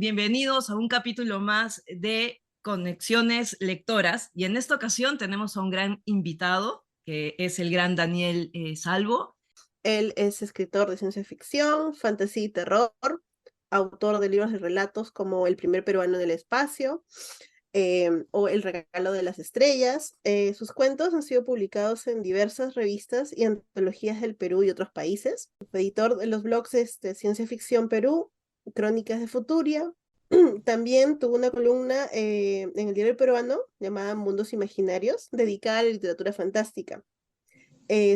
Bienvenidos a un capítulo más de Conexiones Lectoras. Y en esta ocasión tenemos a un gran invitado, que es el gran Daniel Salvo. Él es escritor de ciencia ficción, fantasía y terror, autor de libros y relatos como El primer peruano en el espacio o El regalo de las estrellas. Sus cuentos han sido publicados en diversas revistas y antologías del Perú y otros países. Fue editor de los blogs Ciencia Ficción Perú, Crónicas de Futuria. También tuvo una columna en el diario peruano llamada Mundos Imaginarios, dedicada a la literatura fantástica.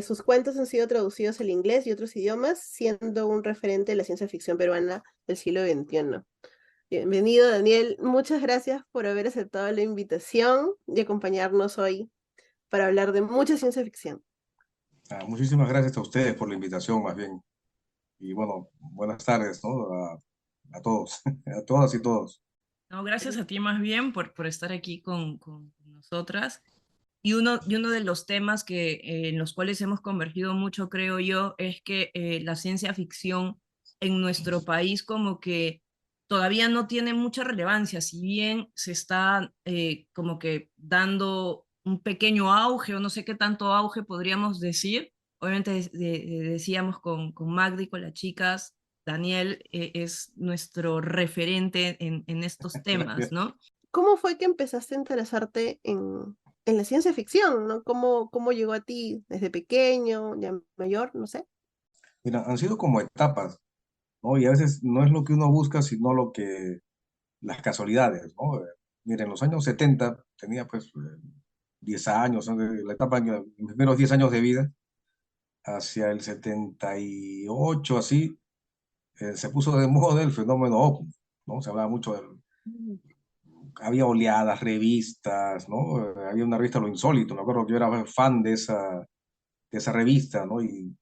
Sus cuentos han sido traducidos al inglés y otros idiomas, siendo un referente de la ciencia ficción peruana del siglo XXI. Bienvenido, Daniel. Muchas gracias por haber aceptado la invitación y acompañarnos hoy para hablar de mucha ciencia ficción. Muchísimas gracias a ustedes por la invitación, más bien. Y bueno, buenas tardes, ¿no? A todos, a todas y todos. No, gracias a ti más bien por estar aquí con nosotras. Y uno de los temas en los cuales hemos convergido mucho, creo yo, es que la ciencia ficción en nuestro país como que todavía no tiene mucha relevancia, si bien se está como que dando un pequeño auge, o no sé qué tanto auge podríamos decir. Obviamente decíamos con Magdi, con las chicas, Daniel es nuestro referente en estos temas, Gracias. ¿no? ¿Cómo fue que empezaste a interesarte en la ciencia ficción, ¿no? ¿Cómo llegó a ti desde pequeño, ya mayor, no sé? Mira, han sido como etapas, ¿no? Y a veces no es lo que uno busca, sino las casualidades, ¿no? Mira, en los años 70 tenía pues 10 años, ¿no? La etapa, mis primeros 10 años de vida, hacia el 78, así, se puso de moda el fenómeno OVNI, ¿no? Se hablaba mucho del Mm. había oleadas, revistas, ¿no? Había una revista Lo Insólito, me acuerdo que yo era fan de esa revista, ¿no? Y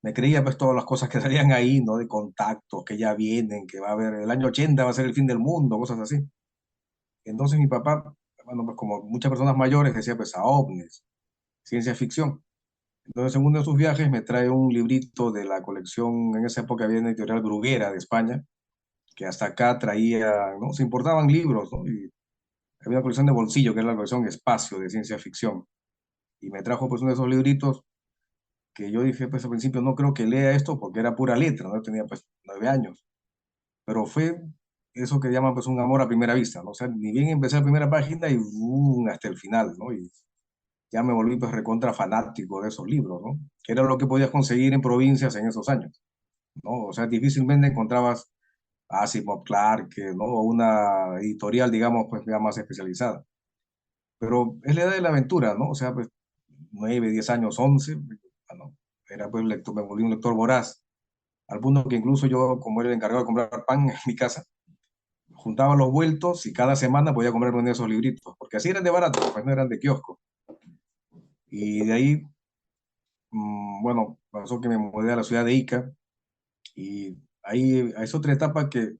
me creía pues todas las cosas que salían ahí, ¿no? De contactos que ya vienen, que va a haber, el año 80 va a ser el fin del mundo, cosas así. Entonces mi papá, bueno, pues como muchas personas mayores, decía pues a ovnis, ciencia ficción. Entonces en uno de sus viajes me trae un librito de la colección, en esa época había una editorial Bruguera de España, que hasta acá traía, ¿no? Se importaban libros, ¿no? Y había una colección de bolsillo, que era la colección Espacio de ciencia ficción. Y me trajo pues uno de esos libritos que yo dije pues al principio no creo que lea esto porque era pura letra, ¿no? Yo tenía pues 9 años. Pero fue eso que llaman pues un amor a primera vista, ¿no? O sea, ni bien empecé la primera página y hasta el final, ¿no? Y ya me volví pues recontra fanático de esos libros, ¿no? Que era lo que podías conseguir en provincias en esos años, ¿no? O sea, difícilmente encontrabas a Asimov, Clark, ¿no? O una editorial, digamos, pues ya más especializada. Pero es la edad de la aventura, ¿no? O sea, pues 9, 10 años, 11, bueno, era pues lector, me volví un lector voraz, al punto que incluso yo, como era el encargado de comprar pan en mi casa, juntaba los vueltos y cada semana podía comprarme uno de esos libritos, porque así eran de barato, pues no eran de kiosco. Y de ahí, bueno, pasó que me mudé a la ciudad de Ica y ahí es otra etapa que,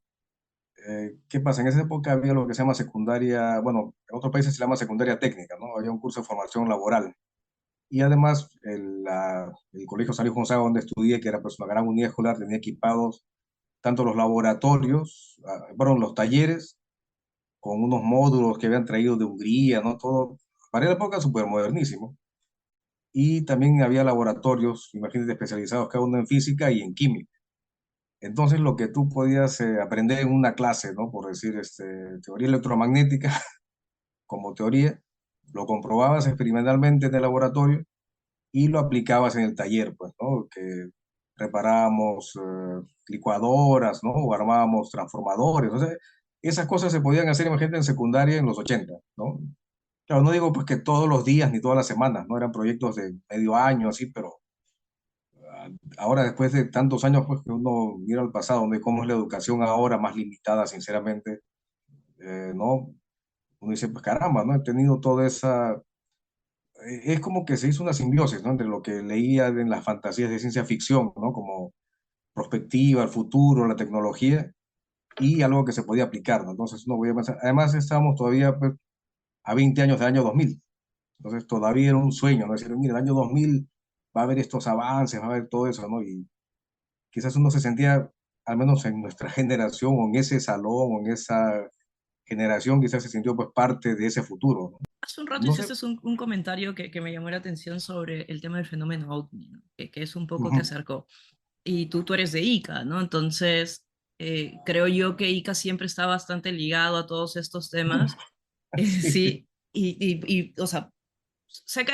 ¿qué pasa? En esa época había lo que se llama secundaria, bueno, en otros países se llama secundaria técnica, ¿no? Había un curso de formación laboral. Y además, el Colegio San Luis Gonzaga, donde estudié, que era pues una gran unidad escolar, tenía equipados tanto los laboratorios, bueno, los talleres, con unos módulos que habían traído de Hungría, ¿no? Todo, para la época, súper modernísimo. Y también había laboratorios, imagínate, especializados cada uno en física y en química. Entonces, lo que tú podías aprender en una clase, ¿no? Por decir, teoría electromagnética, como teoría, lo comprobabas experimentalmente en el laboratorio y lo aplicabas en el taller, pues, ¿no? Que reparábamos licuadoras, ¿no? O armábamos transformadores, o sea, esas cosas se podían hacer, imagínate, en secundaria en los 80, ¿no? Claro, no digo pues que todos los días ni todas las semanas, ¿no? Eran proyectos de medio año, así, pero ahora después de tantos años, pues que uno mira al pasado, ¿no? Y cómo es la educación ahora, más limitada, sinceramente, ¿no? Uno dice, pues caramba, ¿no? He tenido toda esa es como que se hizo una simbiosis, ¿no? Entre lo que leía en las fantasías de ciencia ficción, ¿no? Como prospectiva, el futuro, la tecnología, y algo que se podía aplicar, ¿no? Entonces no voy a pensar, además estábamos todavía pues, a 20 años del año 2000, entonces todavía era un sueño, ¿no? Decir, mira, el año 2000 va a haber estos avances, va a haber todo eso, ¿no? Y quizás uno se sentía al menos en nuestra generación, o en ese salón, o en esa generación, quizás se sintió pues parte de ese futuro, ¿no? Hace un rato No sé. hiciste un comentario que me llamó la atención sobre el tema del fenómeno OVNI, ¿no? Que es un poco que Ujú. acercó. Y tú eres de Ica, ¿no? Entonces, creo yo que Ica siempre está bastante ligado a todos estos temas. Sí. Sí, o sea, sé que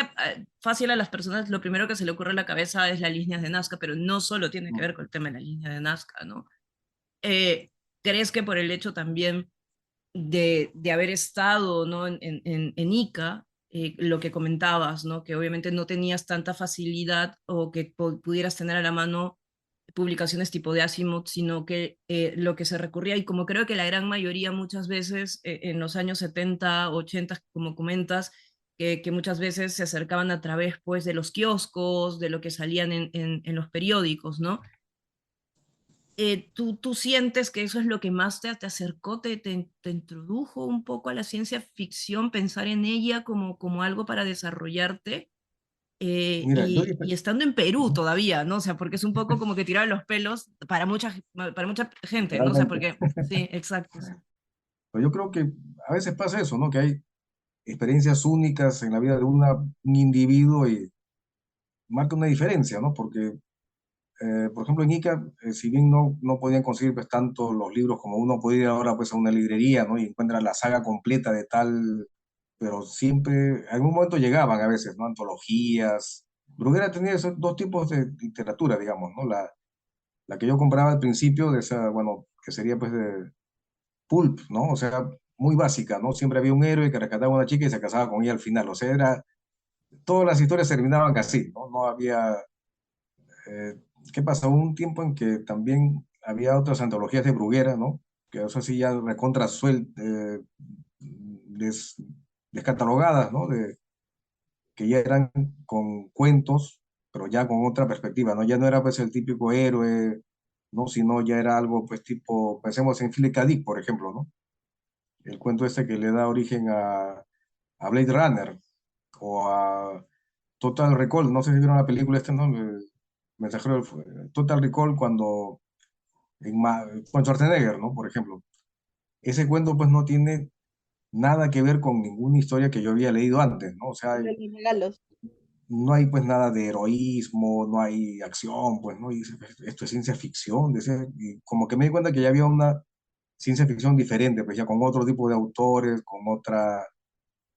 fácil a las personas lo primero que se le ocurre a la cabeza es las líneas de Nazca, pero no solo tiene que ver con el tema de la línea de Nazca, ¿no? Eh, ¿Crees que por el hecho también de haber estado, ¿no? En Ica, lo que comentabas, ¿no? Que obviamente no tenías tanta facilidad o que pudieras tener a la mano publicaciones tipo de Asimov, sino que lo que se recurría, y como creo que la gran mayoría muchas veces en los años 70, 80, como comentas, que muchas veces se acercaban a través pues de los kioscos, de lo que salían en los periódicos, ¿no? ¿Tú sientes que eso es lo que más te acercó, te introdujo un poco a la ciencia ficción, pensar en ella como algo para desarrollarte? Mira, Y estando en Perú Ujú. todavía, ¿no? O sea, porque es un poco como que tirar los pelos para mucha gente, ¿no? O sea, Literalmente. porque, sí, exacto, sí. Pero yo creo que a veces pasa eso, ¿no? Que hay experiencias únicas en la vida de un individuo y marca una diferencia, ¿no? Porque, por ejemplo, en Ica, si bien no podían conseguir pues tanto los libros como uno puede ir ahora pues a una librería, ¿no? Y encuentra la saga completa de tal, pero siempre, en algún momento llegaban a veces, ¿no? Antologías. Bruguera tenía esos dos tipos de literatura, digamos, ¿no? La que yo compraba al principio, de esa, bueno, que sería pues de pulp, ¿no? O sea, muy básica, ¿no? Siempre había un héroe que rescataba a una chica y se casaba con ella al final. O sea, todas las historias terminaban así, ¿no? No había... ¿Qué pasa? Hubo un tiempo en que también había otras antologías de Bruguera, ¿no? Que eso sí ya recontra des, descatalogadas, ¿no? Que ya eran con cuentos, pero ya con otra perspectiva, ¿no? Ya no era pues el típico héroe, ¿no? Sino ya era algo pues tipo, pensemos en Philip K. Dick, por ejemplo, ¿no? El cuento este que le da origen a Blade Runner o a Total Recall, no sé si vieron la película esta, ¿no? Mensajero Total Recall cuando con Schwarzenegger, ¿no? Por ejemplo. Ese cuento pues no tiene nada que ver con ninguna historia que yo había leído antes, ¿no? O sea, De los regalos. no hay pues nada de heroísmo, no hay acción, pues, ¿no? Y dice, "Pues, esto es ciencia ficción", decía, y como que me di cuenta que ya había una ciencia ficción diferente, pues ya con otro tipo de autores, con otra,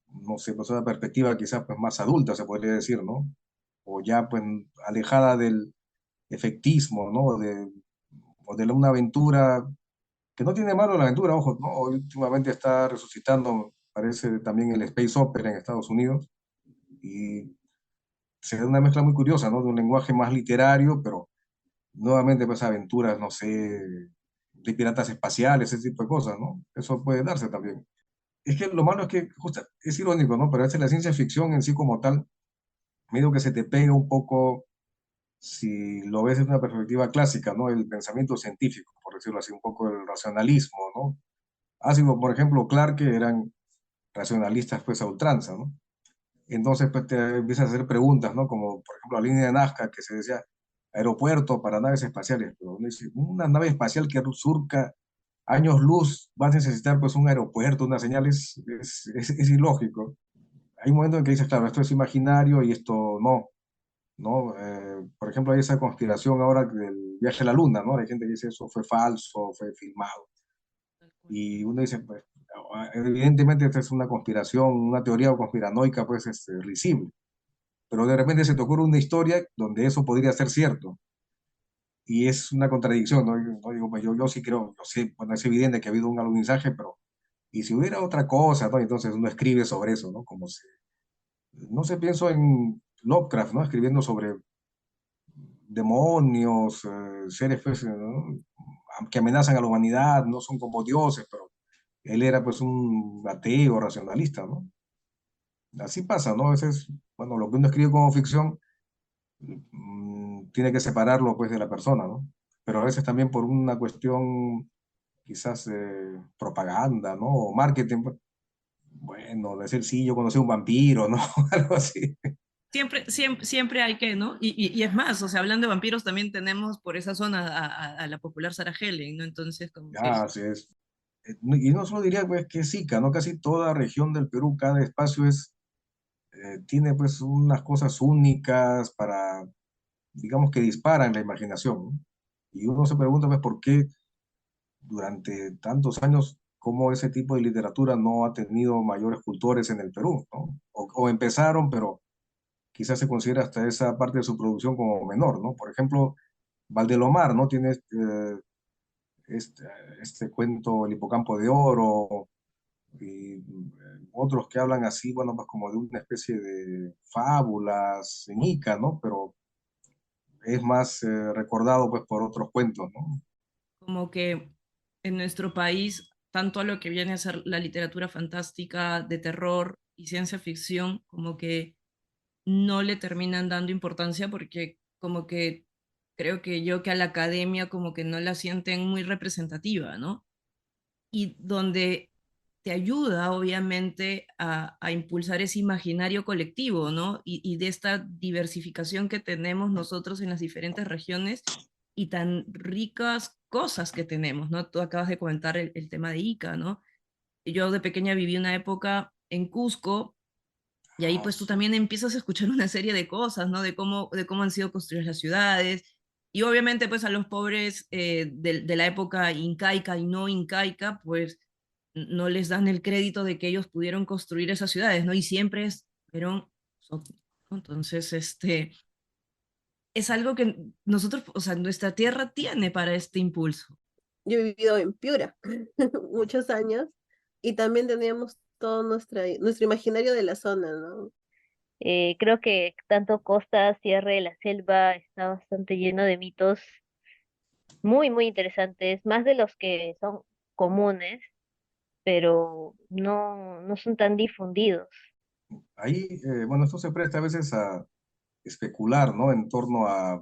no sé, pues una perspectiva quizás pues más adulta, se podría decir, ¿no? O ya pues alejada del efectismo, ¿no? O de una aventura, que no tiene malo la aventura, ojo, ¿no? Hoy últimamente está resucitando, parece también el Space Opera en Estados Unidos, y se da una mezcla muy curiosa, ¿no? De un lenguaje más literario, pero nuevamente pues aventuras, no sé, de piratas espaciales, ese tipo de cosas, ¿no? Eso puede darse también. Es que lo malo es que, justo, es irónico, ¿no? Pero a veces la ciencia ficción en sí como tal, medio que se te pega un poco si lo ves desde una perspectiva clásica, ¿no? El pensamiento científico, por decirlo así, un poco el racionalismo, ¿no? Así como, por ejemplo, Clarke, que eran racionalistas, pues, a ultranza, ¿no? Entonces, pues, te empiezas a hacer preguntas, ¿no? Como, por ejemplo, la línea de Nazca, que se decía aeropuerto para naves espaciales, pero uno dice, una nave espacial que surca años luz, va a necesitar, pues, un aeropuerto, una señal, es ilógico. Hay un momento en que dices, claro, esto es imaginario y esto no, ¿no? Por ejemplo, hay esa conspiración ahora del viaje a la luna, ¿no? Hay gente que dice eso fue falso, fue filmado. Tal cual. Y uno dice, pues, evidentemente esta es una conspiración, una teoría conspiranoica, pues, risible. Pero de repente se te ocurre una historia donde eso podría ser cierto. Y es una contradicción, ¿no? Yo digo, pues yo sí creo, yo sé, bueno, es evidente que ha habido un alunizaje, pero, y si hubiera otra cosa, ¿no? Entonces uno escribe sobre eso, ¿no? Como se, no sé, pienso en Lovecraft, ¿no? Escribiendo sobre demonios, seres pues, ¿no? Que amenazan a la humanidad, no son como dioses, pero él era pues un ateo racionalista, ¿no? Así pasa, ¿no? A veces, bueno, lo que uno escribe como ficción tiene que separarlo pues de la persona, ¿no? Pero a veces también por una cuestión quizás propaganda, ¿no? O marketing, pues, bueno, decir, sí, yo conocí a un vampiro, ¿no? Algo así. siempre hay que, ¿no? Y es más, o sea, hablando de vampiros, también tenemos por esa zona a la popular Sarah Helen, ¿no? Entonces, como que Ya, así es. Y no solo diría pues que Ica, ¿no? Casi toda región del Perú, cada espacio tiene pues unas cosas únicas para, digamos que disparan la imaginación, ¿no? Y uno se pregunta pues por qué durante tantos años, cómo ese tipo de literatura no ha tenido mayores cultores en el Perú, ¿no? O empezaron, pero quizás se considera hasta esa parte de su producción como menor, ¿no? Por ejemplo, Valdelomar, ¿no? Tiene este, este cuento El hipocampo de oro y otros que hablan así, bueno, pues como de una especie de fábulas en Ica, ¿no? Pero es más recordado pues por otros cuentos, ¿no? como que en nuestro país, tanto a lo que viene a ser la literatura fantástica, de terror y ciencia ficción, como que no le terminan dando importancia porque como que creo que a la academia como que no la sienten muy representativa, ¿no? Y donde te ayuda, obviamente, a impulsar ese imaginario colectivo, ¿no? Y de esta diversificación que tenemos nosotros en las diferentes regiones y tan ricas cosas que tenemos, ¿no? Tú acabas de comentar el tema de Ica, ¿no? Yo de pequeña viví una época en Cusco y ahí Ah, pues tú sí. también empiezas a escuchar una serie de cosas, ¿no? De cómo han sido construidas las ciudades. Y obviamente pues a los pobres de la época incaica y no incaica, pues no les dan el crédito de que ellos pudieron construir esas ciudades, ¿no? Y siempre es Perón, Soto, ¿no? Entonces, es algo que nosotros, o sea, nuestra tierra tiene para este impulso. Yo he vivido en Piura muchos años y también teníamos todo nuestro imaginario de la zona, ¿no? Creo que tanto Costa, Sierra de la Selva está bastante lleno de mitos muy, muy interesantes, más de los que son comunes, pero no son tan difundidos. Ahí, bueno, esto se presta a veces a especular, ¿no? En torno a,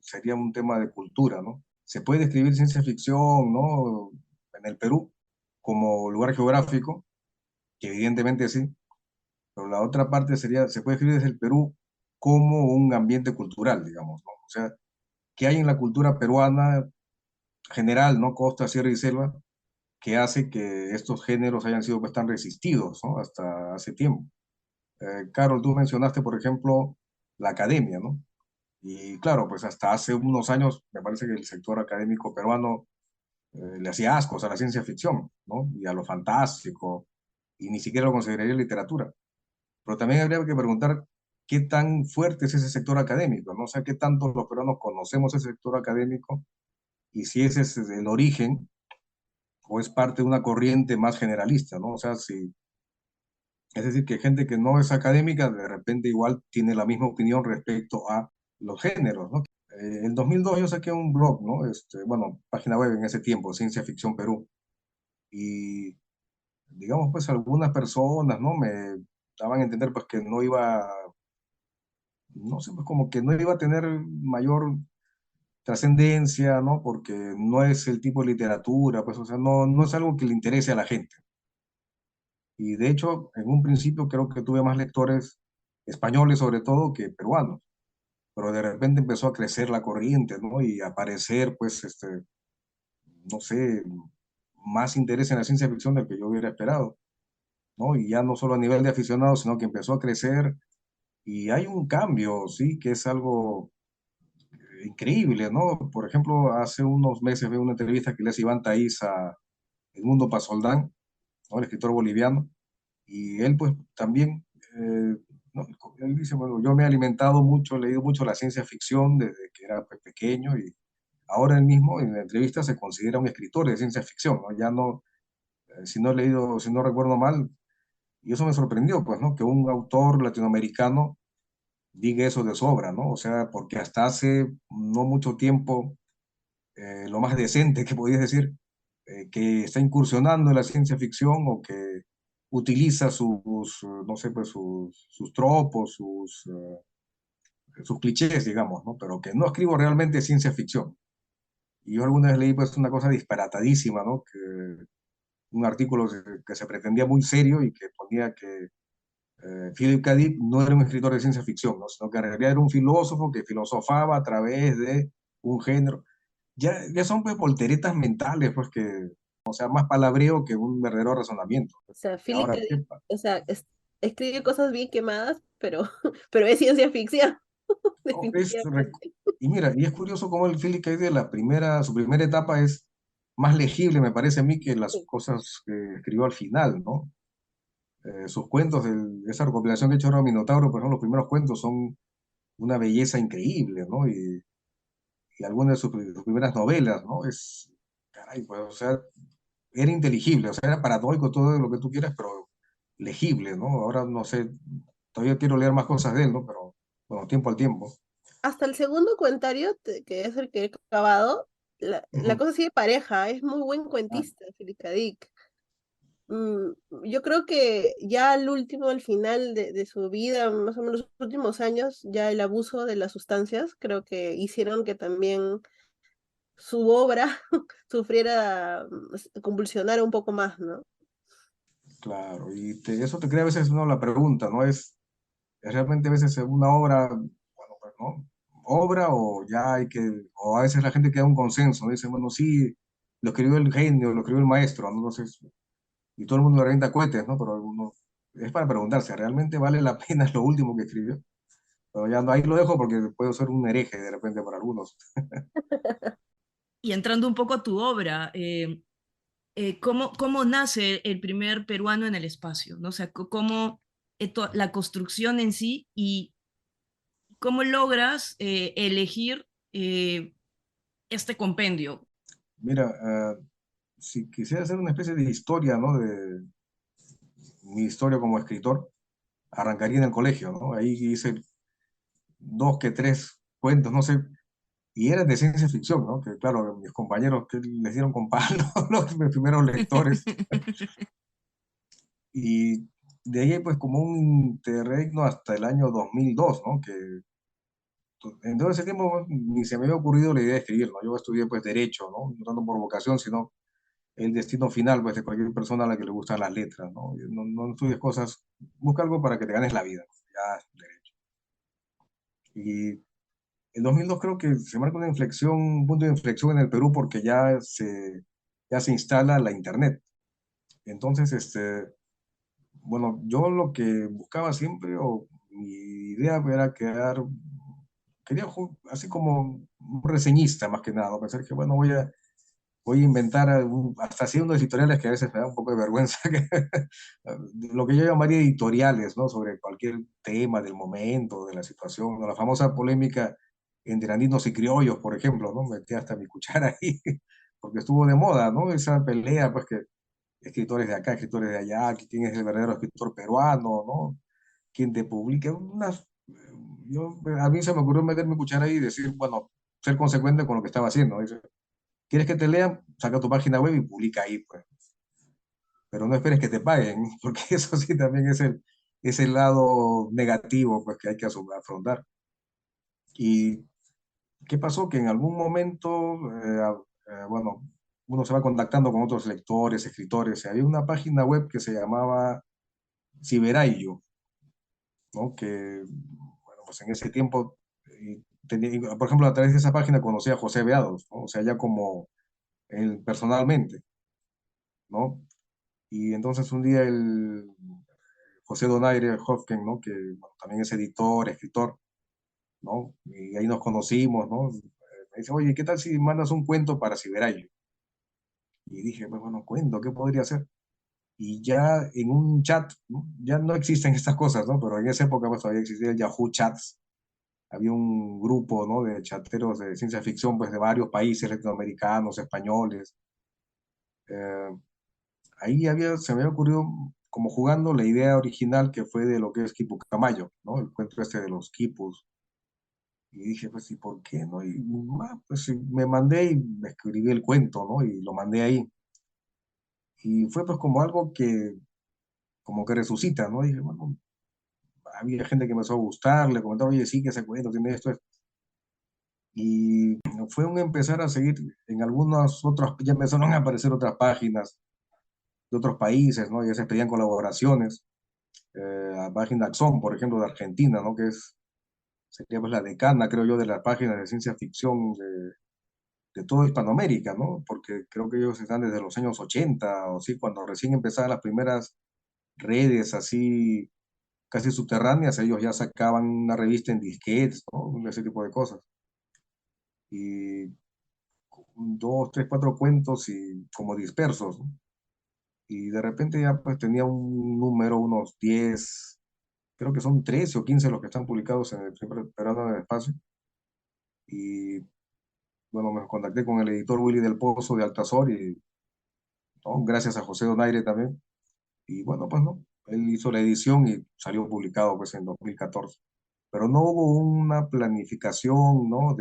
sería un tema de cultura, ¿no? Se puede describir ciencia ficción, ¿no? En el Perú como lugar geográfico, que evidentemente sí, pero la otra parte sería, se puede escribir desde el Perú como un ambiente cultural, digamos, ¿no? O sea, ¿qué hay en la cultura peruana general, ¿no? Costa, sierra y selva, que hace que estos géneros hayan sido pues tan resistidos, ¿no? Hasta hace tiempo. Carol, tú mencionaste, por ejemplo, la academia, ¿no? Y claro, pues hasta hace unos años me parece que el sector académico peruano le hacía ascos a la ciencia ficción, ¿no? Y a lo fantástico, y ni siquiera lo consideraría literatura. Pero también habría que preguntar qué tan fuerte es ese sector académico, ¿no? O sea, qué tanto los peruanos conocemos ese sector académico y si ese es el origen o es parte de una corriente más generalista, ¿no? O sea, si, es decir, que gente que no es académica de repente igual tiene la misma opinión respecto a los géneros, ¿no? En 2002 yo saqué un blog, ¿no? Bueno, página web en ese tiempo, Ciencia Ficción Perú, y digamos, pues algunas personas, ¿no? Me daban a entender pues que no iba, no sé, pues como que no iba a tener mayor trascendencia, ¿no? Porque no es el tipo de literatura, pues, o sea, no es algo que le interese a la gente. Y de hecho, en un principio creo que tuve más lectores españoles sobre todo que peruanos, pero de repente empezó a crecer la corriente, ¿no? Y a aparecer, pues, no sé, más interés en la ciencia ficción del que yo hubiera esperado, ¿no? Y ya no solo a nivel de aficionados, sino que empezó a crecer y hay un cambio, ¿sí? Que es algo increíble, ¿no? Por ejemplo, hace unos meses veo una entrevista que le hace Iván Taiz a Edmundo Pasoldán, ¿no? El escritor boliviano, y él pues también, ¿no? Él dice, bueno, yo me he alimentado mucho, he leído mucho la ciencia ficción desde que era pues, pequeño y ahora él mismo en la entrevista se considera un escritor de ciencia ficción, ¿no? Ya no, si no he leído, si no recuerdo mal, y eso me sorprendió, pues, ¿no? Que un autor latinoamericano diga eso de su obra, ¿no? O sea, porque hasta hace no mucho tiempo, lo más decente que podías decir, que está incursionando en la ciencia ficción o que utiliza no sé, pues sus tropos, sus clichés, digamos, ¿no? Pero que no escribo realmente ciencia ficción. Y yo alguna vez leí pues una cosa disparatadísima, ¿no? Que un artículo que se pretendía muy serio y que ponía que Philip K. Dick no era un escritor de ciencia ficción, ¿no? Sino que en realidad era un filósofo que filosofaba a través de un género. Ya son pues volteretas mentales, pues que, o sea, más palabreo que un verdadero razonamiento. O sea, Philip K. Ahora, Dick, o sea, escribe cosas bien quemadas, pero, pero es ciencia ficción, no, definitivamente. y mira, y es curioso cómo el Philip K. Dick de su primera etapa es más legible, me parece a mí, que las Sí. cosas que escribió al final, ¿no? Sus cuentos, esa recopilación que ha hecho ahora Minotauro, por ejemplo, los primeros cuentos son una belleza increíble, ¿no? Y algunas de sus primeras novelas, ¿no? Caray, pues, o sea, era inteligible, o sea, era paradoico todo lo que tú quieras, pero legible, ¿no? Ahora no sé, todavía quiero leer más cosas de él, ¿no? Pero, bueno, tiempo al tiempo. Hasta el segundo comentario, que es el que he acabado, la Ujú. cosa sigue pareja, es muy buen Ah, cuentista, Philip K. Dick. Mm, yo creo que ya al último, al final de su vida, más o menos los últimos años, ya el abuso de las sustancias, creo que hicieron que también su obra sufriera, convulsionara un poco más, ¿no? claro, y eso te crea a veces uno la pregunta, ¿no? Es realmente a veces una obra, bueno, pues, ¿no? Obra o ya hay o a veces la gente queda un consenso, ¿no? Dice, bueno, sí, lo escribió el genio, lo escribió el maestro, ¿no? Entonces, y todo el mundo le renta cohetes, ¿no? Pero es para preguntarse, ¿realmente vale la pena lo último que escribió? Pero ya no, ahí lo dejo porque puedo ser un hereje de repente para algunos. Y entrando un poco a tu obra, ¿cómo nace el primer peruano en el espacio? ¿No? O sea, cómo la construcción en sí y cómo logras elegir este compendio. Mira, si quisiera hacer una especie de historia, ¿no? De mi historia como escritor, arrancaría en el colegio, ¿no? Ahí hice dos que tres cuentos, no sé, y eran de ciencia ficción, ¿no? Que claro, mis compañeros que les dieron con palo, mis primeros lectores, y de ahí pues como un interregno hasta el año 2002, ¿no? Que en todo ese tiempo pues, ni se me había ocurrido la idea de escribir, ¿no? Yo estudié pues derecho, ¿no? No tanto por vocación, sino el destino final pues de cualquier persona a la que le gustan las letras, ¿no? No estudies cosas, busca algo para que te ganes la vida, ¿no? Ya, derecho. Y el 2002 creo que se marca una inflexión, un punto de inflexión en el Perú porque ya se instala la Internet. Entonces, bueno, yo lo que buscaba siempre, o mi idea era quería así como un reseñista más que nada, ¿no? Pensar que, bueno, voy a inventar, hasta haciendo editoriales que a veces me da un poco de vergüenza, lo que yo llamaría editoriales, ¿no? Sobre cualquier tema del momento, de la situación, ¿no? La famosa polémica entre andinos y criollos, por ejemplo, ¿no? Metí hasta mi cuchara ahí, porque estuvo de moda, ¿no? Esa pelea, pues que escritores de acá, escritores de allá, quién es el verdadero escritor peruano, ¿no? Quién te publica, a mí se me ocurrió meter mi cuchara ahí y decir, bueno, ser consecuente con lo que estaba haciendo. Dice, ¿quieres que te lean? Saca tu página web y publica ahí, pues. Pero no esperes que te paguen, porque eso sí también es el lado negativo, pues, que hay que afrontar. ¿Y qué pasó? Que en algún momento, bueno, uno se va contactando con otros lectores, escritores, y había una página web que se llamaba Ciberayo, ¿no? Que, bueno, pues en ese tiempo, por ejemplo, a través de esa página conocí a José Beados, ¿no? O sea, ya como él personalmente, ¿no? Y entonces un día José Donaire Hofken, ¿no? Que bueno, también es editor, escritor, ¿no? Y ahí nos conocimos, ¿no? Me dice, oye, ¿qué tal si mandas un cuento para Ciberayo? Y dije, pues bueno, cuento, ¿qué podría hacer? Y ya en un chat, ¿no? Ya no existen estas cosas, ¿no? Pero en esa época pues, todavía existía el Yahoo Chats. Había un grupo, ¿no? De chateros de ciencia ficción, pues de varios países latinoamericanos, españoles. Eh, Ahí se me había ocurrido como jugando la idea original que fue de lo que es Quipucamayo, ¿no? El cuento este de los quipus. Y dije, pues, ¿y por qué, no? Y pues sí, me mandé y me escribí el cuento, ¿no? Y lo mandé ahí. Y fue pues como algo como que resucita, ¿no? Dije, bueno, había gente que me empezó a gustar, le comentaba, oye, sí, que ese cuento tiene esto, esto. Y fue un empezar a seguir en algunas otras, ya empezaron a aparecer otras páginas de otros países, ¿no? Ya se pedían colaboraciones. la página Axon, por ejemplo, de Argentina, ¿no? Sería pues la decana, creo yo, de las páginas de ciencia ficción de toda Hispanoamérica, ¿no? Porque creo que ellos están desde los años 80 o sí, cuando recién empezaban las primeras redes así casi subterráneas, ellos ya sacaban una revista en disquetes, ¿no? Ese tipo de cosas. Y dos, tres, cuatro cuentos y como dispersos, ¿no? Y de repente ya pues tenía un número, unos 10, creo que son 13 o 15 los que están publicados en el primer verano en el espacio. Y bueno, me contacté con el editor Willy del Pozo de Altazor y ¿no? Gracias a José Donaire también. Y bueno, pues no, él hizo la edición y salió publicado pues en 2014. Pero no hubo una planificación, ¿no?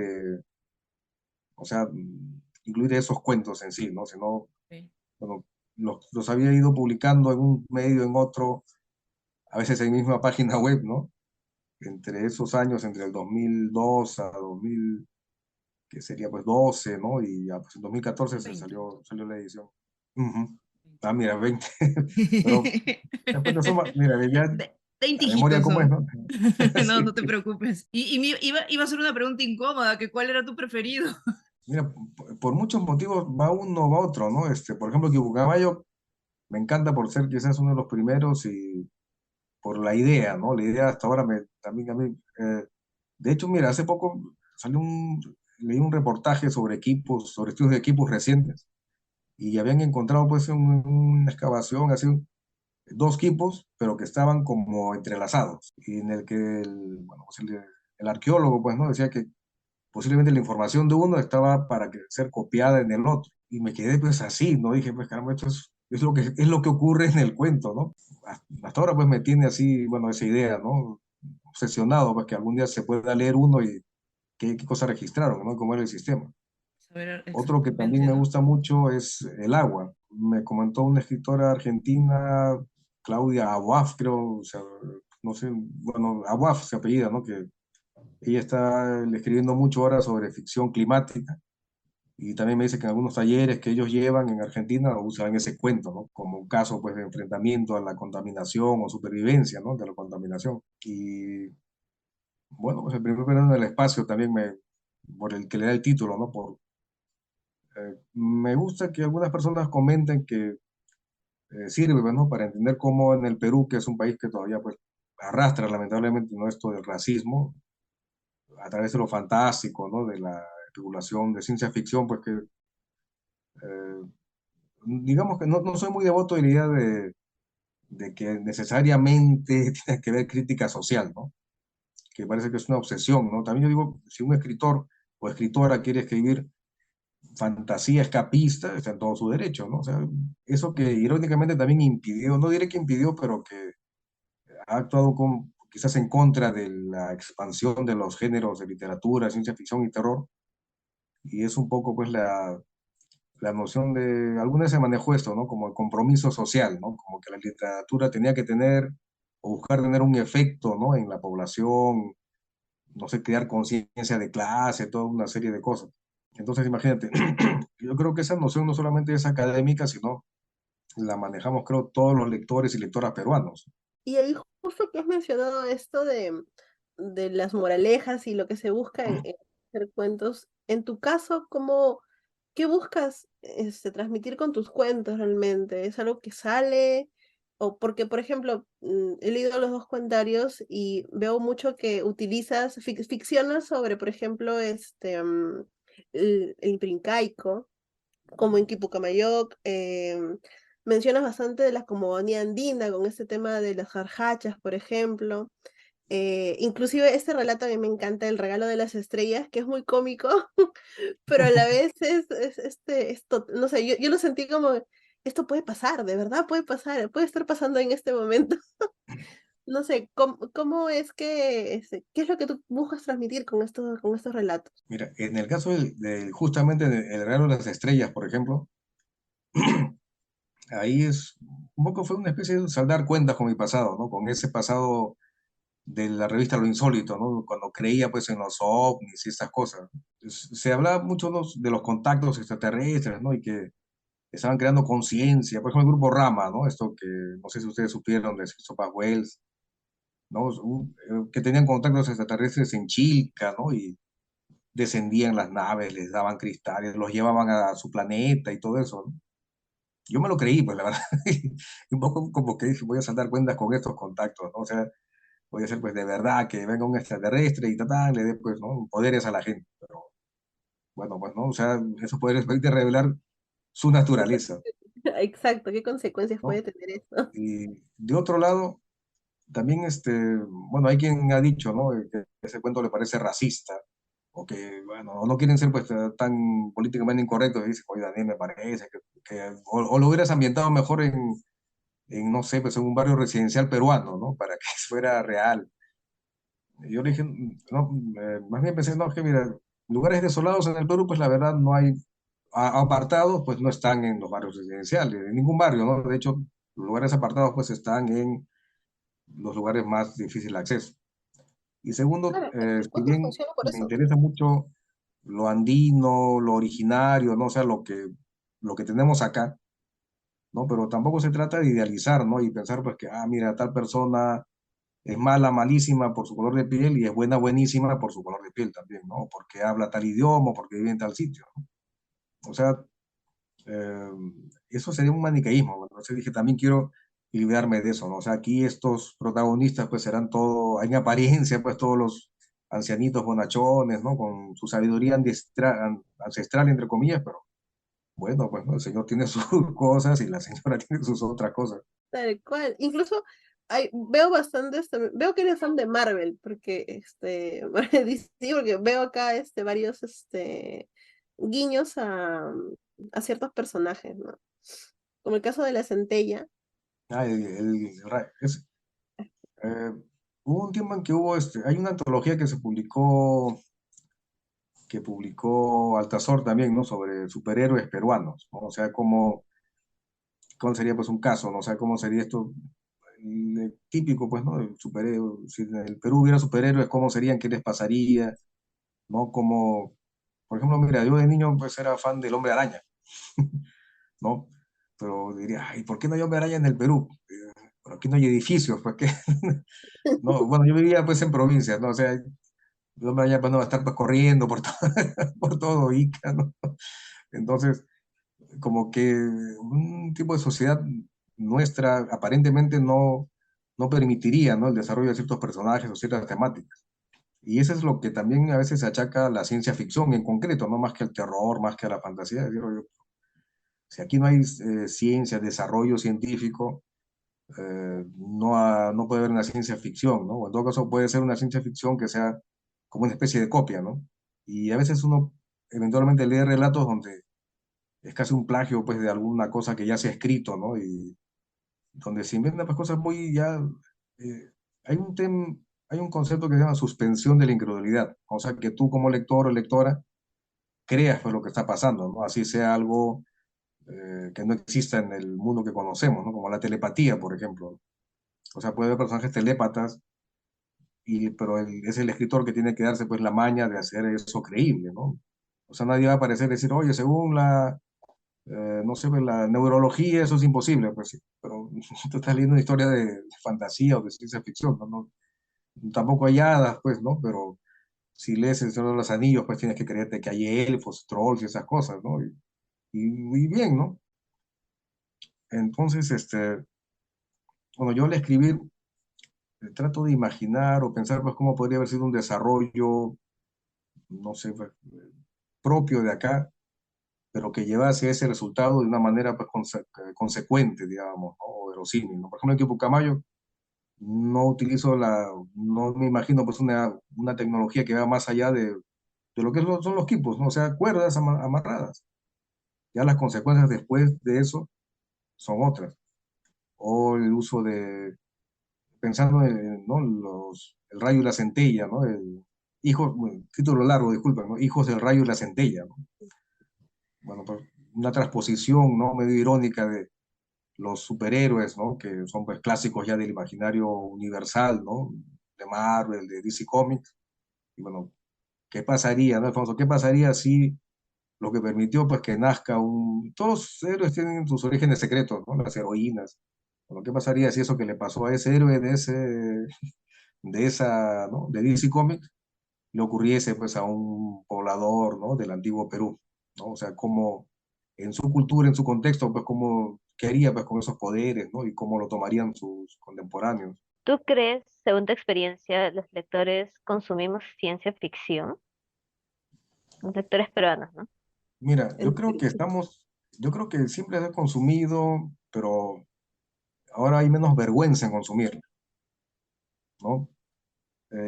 O sea, incluir esos cuentos en sí, ¿no? Sino, Sí. bueno, los había ido publicando en un medio, en otro, a veces en misma página web, ¿no? Entre esos años, entre el 2002 a 2000, que sería pues 12, ¿no? Y ya pues en 2014 20. salió la edición. Ujú. Ah, mira, 20. Pero después de eso, mira, ya Veinte la memoria hijitos cómo es, son. ¿no? No, no Sí. te preocupes. Iba a ser una pregunta incómoda, que ¿cuál era tu preferido? Mira, por muchos motivos va uno, va otro, ¿no? Por ejemplo, Kibucamayo me encanta por ser quizás uno de los primeros y por la idea, ¿no? La idea hasta ahora también a mí. De hecho, mira, hace poco leí un reportaje sobre equipos, sobre estudios de equipos recientes y habían encontrado pues una excavación, así, dos equipos, pero que estaban como entrelazados y en el que bueno, pues el arqueólogo pues, ¿no? Decía que posiblemente la información de uno estaba para ser copiada en el otro. Y me quedé pues así, ¿no? Dije, pues caramba, esto es lo que ocurre en el cuento, ¿no? Hasta ahora pues me tiene así, bueno, esa idea, ¿no? Obsesionado, pues que algún día se pueda leer uno y qué cosas registraron, ¿no? Cómo era el sistema. Saber Otro que también exactamente, me ¿no? gusta mucho es el agua. Me comentó una escritora argentina, Claudia Abuaf, creo, o sea, no sé, bueno, Abuaf se apellida, ¿no? Que ella está escribiendo mucho ahora sobre ficción climática y también me dice que en algunos talleres que ellos llevan en Argentina usan ese cuento, ¿no? Como un caso pues, de enfrentamiento a la contaminación o supervivencia, ¿no? De la contaminación. Y bueno, pues el primer verano del espacio también por el que le da el título, ¿no? Me gusta que algunas personas comenten que sirve, pues, ¿no? Para entender cómo en el Perú, que es un país que todavía pues arrastra lamentablemente, ¿no? Esto del racismo, a través de lo fantástico, ¿no? De la especulación de ciencia ficción, pues que eh, digamos que no soy muy devoto de la idea de que necesariamente tiene que ver crítica social, ¿no? Que parece que es una obsesión, ¿no? También yo digo, si un escritor o escritora quiere escribir fantasía escapista, está en todo su derecho, ¿no? O sea, eso que irónicamente también impidió, no diré que impidió, pero que ha actuado quizás en contra de la expansión de los géneros de literatura, ciencia ficción y terror, y es un poco pues la noción de, alguna vez se manejó esto, ¿no? Como el compromiso social, ¿no? Como que la literatura tenía que tener o buscar tener un efecto, ¿no? En la población, no sé, crear conciencia de clase, toda una serie de cosas. Entonces, imagínate, yo creo que esa noción no solamente es académica, sino la manejamos, creo, todos los lectores y lectoras peruanos. Y ahí justo que has mencionado esto de las moralejas y lo que se busca en hacer cuentos, en tu caso, qué buscas transmitir con tus cuentos realmente? ¿Es algo que sale? O porque, por ejemplo, he leído los dos comentarios y veo mucho que utilizas, ficciones sobre, por ejemplo, el Inprincaico, como en Quipucamayoc, mencionas bastante de la cosmogonía andina con este tema de las jarjachas, por ejemplo. Inclusive este relato a mí me encanta, El regalo de las estrellas, que es muy cómico, pero a la vez no sé, yo lo sentí como, esto puede pasar, de verdad puede pasar, puede estar pasando en este momento. No sé, ¿cómo es qué es lo que tú buscas transmitir con estos relatos? Mira, en el caso justamente del regalo de las estrellas, por ejemplo, ahí un poco fue una especie de saldar cuentas con mi pasado, ¿no? Con ese pasado de la revista Lo Insólito, ¿no? Cuando creía pues en los ovnis y estas cosas. Se hablaba mucho de los contactos extraterrestres, ¿no? Y que estaban creando conciencia, por ejemplo, el grupo Rama, ¿no? Esto que no sé si ustedes supieron de Christopher Wells, ¿no? Que tenían contactos extraterrestres en Chilca, ¿no? Y descendían las naves, les daban cristales, los llevaban a su planeta y todo eso, ¿no? Yo me lo creí, pues la verdad, un poco como que dije, voy a saltar cuentas con estos contactos, ¿no? O sea, voy a ser pues de verdad que venga un extraterrestre y tal, le dé pues, ¿no? Poderes a la gente, pero bueno, pues, ¿no? O sea, esos poderes permiten revelar su naturaleza, Exacto, ¿qué consecuencias puede ¿no? tener eso? Y de otro lado, también, bueno, hay quien ha dicho, ¿no? Que ese cuento le parece racista, o que, bueno, no quieren ser pues tan políticamente incorrectos, y dicen, oye, Daniel, me parece o lo hubieras ambientado mejor no sé, pues en un barrio residencial peruano, ¿no? Para que fuera real. Yo le dije, no, más bien pensé, no, es que mira, lugares desolados en el Perú, pues la verdad no hay, apartados, pues no están en los barrios residenciales, en ningún barrio, ¿no? De hecho, los lugares apartados, pues están en los lugares más difícil de acceso. Y segundo, Claro, el si cuento bien funciona por me eso. interesa mucho lo andino, lo originario, ¿no? O sea, lo que tenemos acá, ¿no? Pero tampoco se trata de idealizar, ¿no? Y pensar, pues, que, mira, tal persona es mala, malísima por su color de piel y es buena, buenísima por su color de piel también, ¿no? Porque habla tal idioma, porque vive en tal sitio, ¿no? O sea, eh, eso sería un maniqueísmo, ¿no? Entonces dije, también quiero librarme de eso, ¿no? O sea, aquí estos protagonistas pues serán todo, en apariencia, pues todos los ancianitos bonachones, ¿no? Con su sabiduría ancestral, entre comillas, pero bueno, pues ¿no? El señor tiene sus cosas y la señora tiene sus otras cosas. Tal cual. Incluso veo bastantes, veo que eres fan de Marvel, porque sí, porque veo acá varios guiños a ciertos personajes, ¿no? Como el caso de la centella. Ah, eh, hubo un tiempo en que hay una antología que publicó Altazor también, ¿no? Sobre superhéroes peruanos, ¿no? O sea, cómo sería pues un caso, ¿no? O sea, cómo sería esto, típico, pues, ¿no? El superhéroe, si en el Perú hubiera superhéroes, ¿cómo serían? ¿Qué les pasaría? ¿No? Como, por ejemplo, mira, yo de niño pues era fan del Hombre Araña, ¿no? Pero diría, ay, ¿por qué no hay Hombre Araña en el Perú? Pero aquí no hay edificios, ¿por qué? No, bueno, yo vivía pues en provincias, ¿no? O sea, el Hombre Araña pues no va a estar pues corriendo por todo, por todo Ica, ¿no? Entonces, como que un tipo de sociedad nuestra aparentemente no permitiría, ¿no? El desarrollo de ciertos personajes o ciertas temáticas. Y eso es lo que también a veces se achaca a la ciencia ficción en concreto, no más que al terror, más que a la fantasía. Digo yo, si aquí no hay ciencia, desarrollo científico, no puede haber una ciencia ficción, ¿no? O en todo caso puede ser una ciencia ficción que sea como una especie de copia, ¿no? Y a veces uno eventualmente lee relatos donde es casi un plagio, pues, de alguna cosa que ya se ha escrito, ¿no? Y donde se inventan pues, cosas muy ya... eh, hay un concepto que se llama suspensión de la incredulidad, o sea, que tú como lector o lectora creas pues, lo que está pasando, ¿no? Así sea algo que no exista en el mundo que conocemos, ¿no? Como la telepatía, por ejemplo. O sea, puede haber personajes telépatas, pero es el escritor que tiene que darse pues la maña de hacer eso creíble, ¿no? O sea, nadie va a aparecer y decir, oye, según no sé, pues, la neurología, eso es imposible, pues sí, pero tú estás leyendo una historia de fantasía o de ciencia ficción, ¿no? Tampoco hay hadas, pues, ¿no? Pero si lees El Señor de los Anillos, pues tienes que creerte que hay elfos, trolls y esas cosas, ¿no? Y bien, ¿no? Entonces, bueno, yo al escribir trato de imaginar o pensar, pues, cómo podría haber sido un desarrollo, no sé, pues, propio de acá, pero que llevase ese resultado de una manera, pues, consecuente, digamos, ¿no? O verosímil, ¿no? Por ejemplo, en Quipucamayo, no me imagino pues una tecnología que va más allá de lo que son los equipos, ¿no? O sea, cuerdas amarradas. Ya las consecuencias después de eso son otras. O el uso pensando en, ¿no? El rayo y la centella, ¿no? Bueno, título largo, disculpa, ¿no? Hijos del rayo y la centella, ¿no? Bueno, pues una transposición, ¿no? Medio irónica de los superhéroes, ¿no? Que son pues clásicos ya del imaginario universal, ¿no? De Marvel, de DC Comics. Y bueno, ¿qué pasaría, no, Alfonso? ¿Qué pasaría si lo que permitió pues que nazca un... Todos los héroes tienen sus orígenes secretos, ¿no? Las heroínas. Bueno, ¿qué pasaría si eso que le pasó a ese héroe de esa, ¿no? De DC Comics le ocurriese pues a un poblador, ¿no? Del antiguo Perú, ¿no? O sea, cómo en su cultura, en su contexto, pues cómo quería pues con esos poderes, ¿no? Y cómo lo tomarían sus contemporáneos. ¿Tú crees, según tu experiencia, los lectores consumimos ciencia ficción? Los lectores peruanos, ¿no? Mira, En- yo creo que siempre se ha consumido, pero ahora hay menos vergüenza en consumirla, ¿no?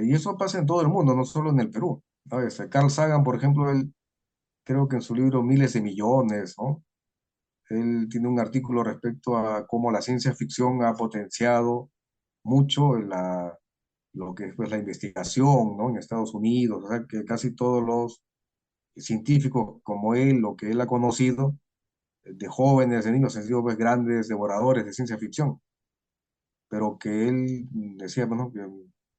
Y eso pasa en todo el mundo, no solo en el Perú. ¿Sabes? Carl Sagan, por ejemplo, él creo que en su libro Miles de Millones, ¿no? Él tiene un artículo respecto a cómo la ciencia ficción ha potenciado mucho lo que es pues, la investigación, ¿no? En Estados Unidos, o sea, que casi todos los científicos como él, lo que él ha conocido, de jóvenes, de niños, han sido pues, grandes devoradores de ciencia ficción, pero que él decía, bueno,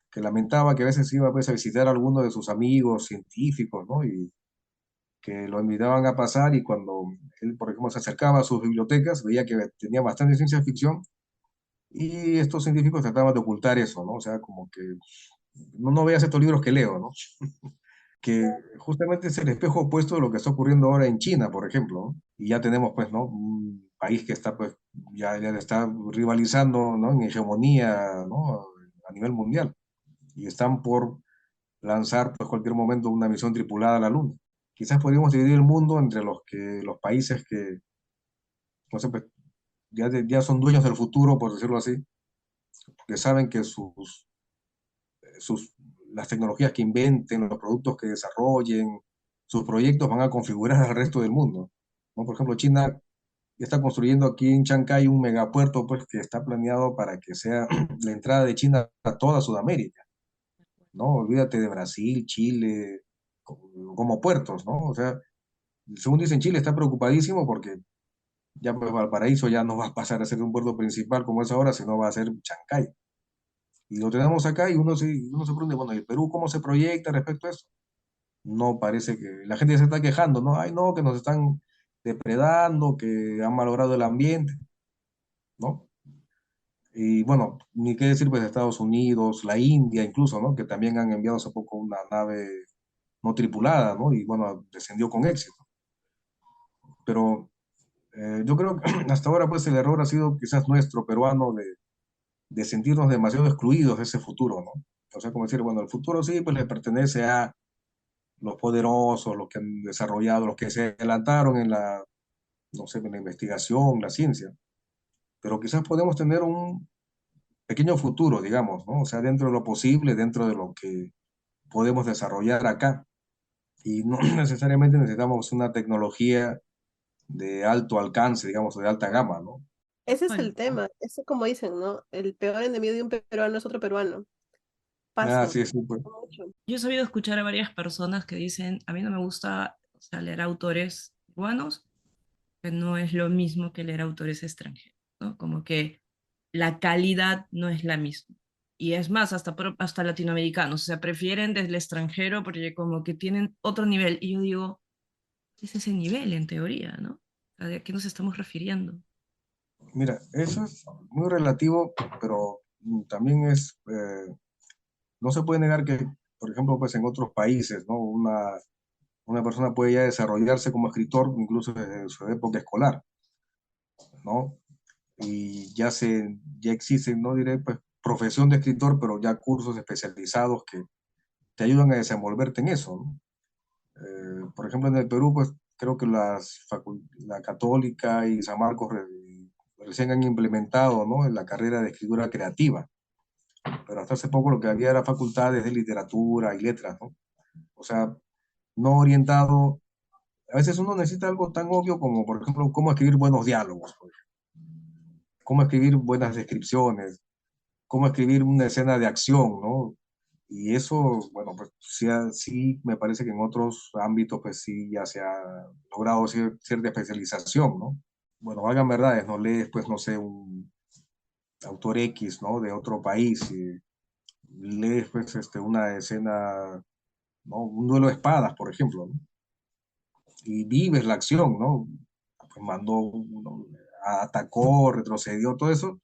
que lamentaba que a veces iba pues, a visitar a alguno de sus amigos científicos, ¿no? Y que lo invitaban a pasar y cuando él, por ejemplo, se acercaba a sus bibliotecas, veía que tenía bastante ciencia ficción y estos científicos trataban de ocultar eso, ¿no? O sea, como que no veas estos libros que leo, ¿no? Que justamente es el espejo opuesto de lo que está ocurriendo ahora en China, por ejemplo, ¿no? Y ya tenemos, pues, ¿no? Un país que está, pues, ya está rivalizando, ¿no? En hegemonía, ¿no? A nivel mundial. Y están por lanzar, pues, cualquier momento una misión tripulada a la Luna. Quizás podríamos dividir el mundo entre los países que, no sé, pues, ya son dueños del futuro, por decirlo así, que saben que sus, las tecnologías que inventen, los productos que desarrollen, sus proyectos van a configurar al resto del mundo, ¿no? Por ejemplo, China está construyendo aquí en Chancay un megapuerto pues, que está planeado para que sea la entrada de China a toda Sudamérica, ¿no? Olvídate de Brasil, Chile, como puertos, ¿no? O sea, según dicen, Chile está preocupadísimo porque ya pues, Valparaíso ya no va a pasar a ser un puerto principal como es ahora, sino va a ser Chancay. Y lo tenemos acá y uno se pregunta, bueno, ¿y el Perú cómo se proyecta respecto a eso? No parece que la gente se está quejando, ¿no? Ay, no, que nos están depredando, que han malogrado el ambiente, ¿no? Y bueno, ni qué decir pues de Estados Unidos, la India incluso, ¿no? Que también han enviado hace poco una nave no tripulada, ¿no? Y bueno, descendió con éxito. Pero yo creo que hasta ahora pues el error ha sido quizás nuestro peruano de sentirnos demasiado excluidos de ese futuro, ¿no? O sea, como decir, bueno, el futuro sí, pues le pertenece a los poderosos, los que han desarrollado, los que se adelantaron en la, no sé, en la investigación, la ciencia, pero quizás podemos tener un pequeño futuro, digamos, ¿no? O sea, dentro de lo posible, dentro de lo que podemos desarrollar acá. Y no necesariamente necesitamos una tecnología de alto alcance, digamos, de alta gama, ¿no? Ese es Bueno, el tema, eso como dicen, ¿no? El peor enemigo de un peruano es otro peruano. Ah, Pasa sí, sí, pues. mucho. yo he sabido escuchar a varias personas que dicen, a mí no me gusta, o sea, leer autores peruanos, que no es lo mismo que leer autores extranjeros, ¿no? Como que la calidad no es la misma. Y es más, hasta latinoamericanos, o sea, prefieren desde el extranjero porque como que tienen otro nivel. Y yo digo, ¿qué es ese nivel en teoría, no? O sea, ¿de qué nos estamos refiriendo? Mira, eso es muy relativo, pero también no se puede negar que, por ejemplo, pues en otros países, ¿no? Una persona puede ya desarrollarse como escritor incluso desde su época escolar, ¿no? Y ya existen, no diré, pues, profesión de escritor, pero ya cursos especializados que te ayudan a desenvolverte en eso, ¿no? Por ejemplo, en el Perú, pues, creo que la Católica y San Marcos recién han implementado, ¿no? La carrera de escritura creativa, pero hasta hace poco lo que había era facultades de literatura y letras, ¿no? O sea, no orientado. A veces uno necesita algo tan obvio como, por ejemplo, cómo escribir buenos diálogos, pues, cómo escribir buenas descripciones, cómo escribir una escena de acción, ¿no? Y eso, bueno, pues sí, sí me parece que en otros ámbitos, pues sí, ya se ha logrado cierta especialización, ¿no? Bueno, valgan verdades, no lees, pues, no sé, un autor X, ¿no? De otro país, y lees, pues, una escena, ¿no? Un duelo de espadas, por ejemplo, ¿no? y vives la acción, ¿no? Pues mandó, ¿no? Atacó, retrocedió, todo eso,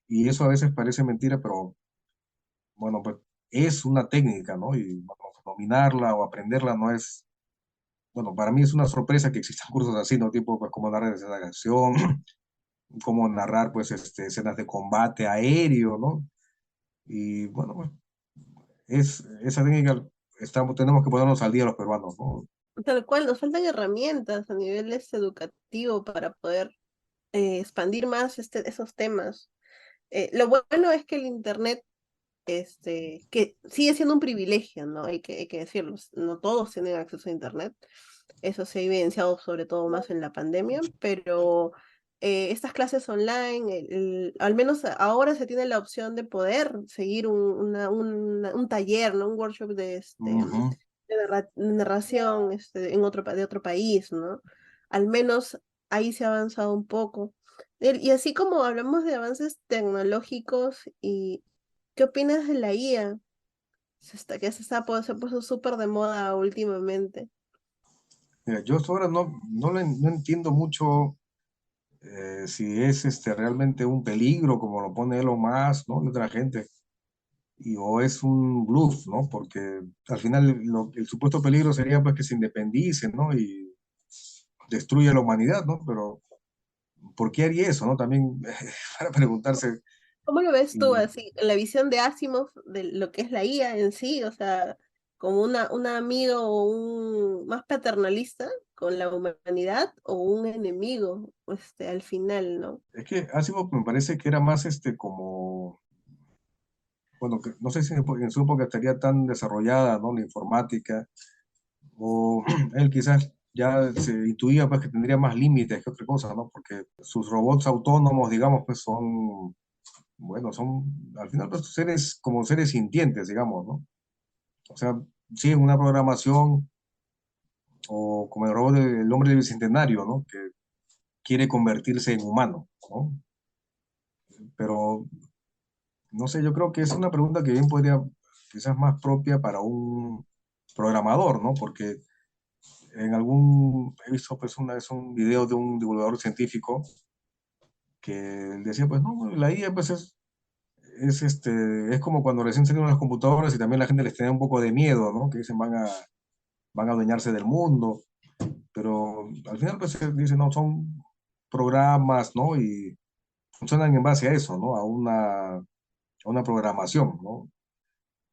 y eso a veces parece mentira, pero bueno, pues es una técnica, ¿no? Y bueno, dominarla o aprenderla no es, bueno, para mí es una sorpresa que existan cursos así, ¿no? Tipo, pues, cómo narrar escenas de acción, cómo narrar, pues, escenas de combate aéreo, ¿no? Y bueno, pues, esa técnica, tenemos que ponernos al día los peruanos, ¿no? Tal cual, nos faltan herramientas a nivel educativo para poder expandir más esos temas. Lo bueno es que el Internet, que sigue siendo un privilegio, ¿no? Hay que decirlo, no todos tienen acceso a Internet. Eso se ha evidenciado sobre todo más en la pandemia, pero estas clases online, al menos ahora se tiene la opción de poder seguir un taller, ¿no? Un workshop Ujú. narración de otro país, ¿no? Al menos ahí se ha avanzado un poco. Y así como hablamos de avances tecnológicos, ¿qué opinas de la IA? Se puso súper de moda últimamente. Mira, yo hasta ahora no entiendo mucho si es realmente un peligro, como lo pone Elon Musk, ¿no? Y otra gente, o es un bluff, ¿no? Porque al final el supuesto peligro sería pues que se independice, ¿no? Y destruya la humanidad, ¿no? Pero ¿por qué haría eso, no? También para preguntarse, ¿Cómo lo ves tú y así, en la visión de Asimov de lo que es la IA en sí? O sea, como un amigo o un más paternalista con la humanidad o un enemigo, al final, ¿no? es que Asimov me parece que era más como, bueno, que no sé si en su época estaría tan desarrollada, ¿no? La informática, o él quizás ya se intuía pues que tendría más límites que otra cosa, ¿no? Porque sus robots autónomos, digamos, pues son, bueno, son al final pues seres como seres sintientes, digamos, ¿no? O sea, sí, en una programación o como el robot del hombre del bicentenario, ¿no? Que quiere convertirse en humano, ¿no? Pero no sé, yo creo que es una pregunta que bien podría, quizás más propia para un programador, ¿no? Porque he visto pues una vez un video de un divulgador científico que decía, pues no, la IA pues es como cuando recién salieron las computadoras y también la gente les tenía un poco de miedo, ¿no? Que dicen van a adueñarse del mundo, pero al final pues dicen, no, son programas, ¿no? Y funcionan en base a eso, ¿no? A una programación, ¿no?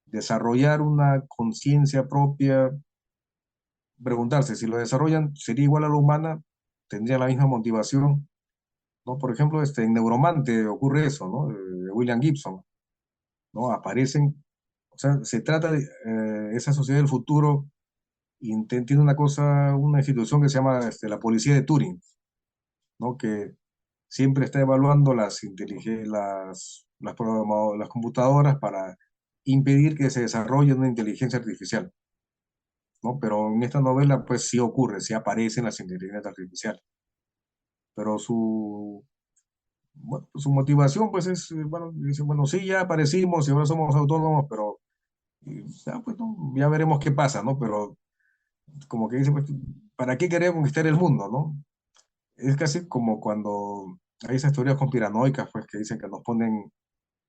Desarrollar una conciencia propia, preguntarse si lo desarrollan, ¿sería igual a la humana? ¿Tendría la misma motivación? ¿No? Por ejemplo, en Neuromante ocurre eso, ¿no? De William Gibson, ¿no? Aparecen, o sea, se trata de esa sociedad del futuro y tiene una institución que se llama la Policía de Turing, ¿no? Que siempre está evaluando las computadoras para impedir que se desarrolle una inteligencia artificial, ¿no? Pero en esta novela, pues sí ocurre, sí aparecen las inteligencias artificiales, pero bueno, su motivación, pues es, bueno, dice, bueno, sí, ya aparecimos y ahora somos autónomos, pero ya, pues, ¿no? Ya veremos qué pasa, ¿no? Pero como que dice, pues, ¿para qué queremos conquistar el mundo, no? Es casi como cuando hay esas teorías conspiranoicas, pues, que dicen que nos ponen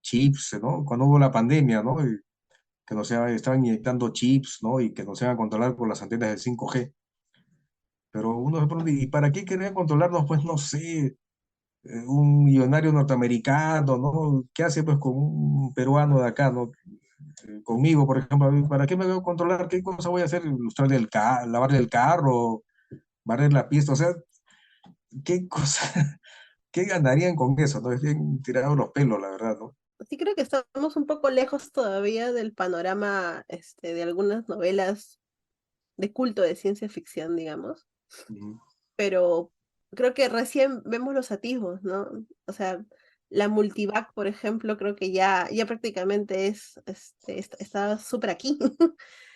chips, ¿no? Cuando hubo la pandemia, ¿no? Y que estaban inyectando chips, ¿no? Y que nos iban a controlar por las antenas del 5G. Pero uno se pregunta, ¿y para qué querían controlarnos? Pues no sé, un millonario norteamericano, ¿no? ¿Qué hace pues con un peruano de acá, ¿no? Conmigo, por ejemplo, ¿para qué me voy a controlar? ¿Qué cosa voy a hacer? Lustrarle lavarle el carro, barrer la pista, o sea, ¿qué cosa, qué ganarían con eso? ¿No? Es bien tirado los pelos, la verdad, ¿no? Sí creo que estamos un poco lejos todavía del panorama, de algunas novelas de culto de ciencia ficción, digamos, Ujú. pero creo que recién vemos los atisbos, ¿no? O sea, la multivac, por ejemplo, creo que ya prácticamente está súper aquí.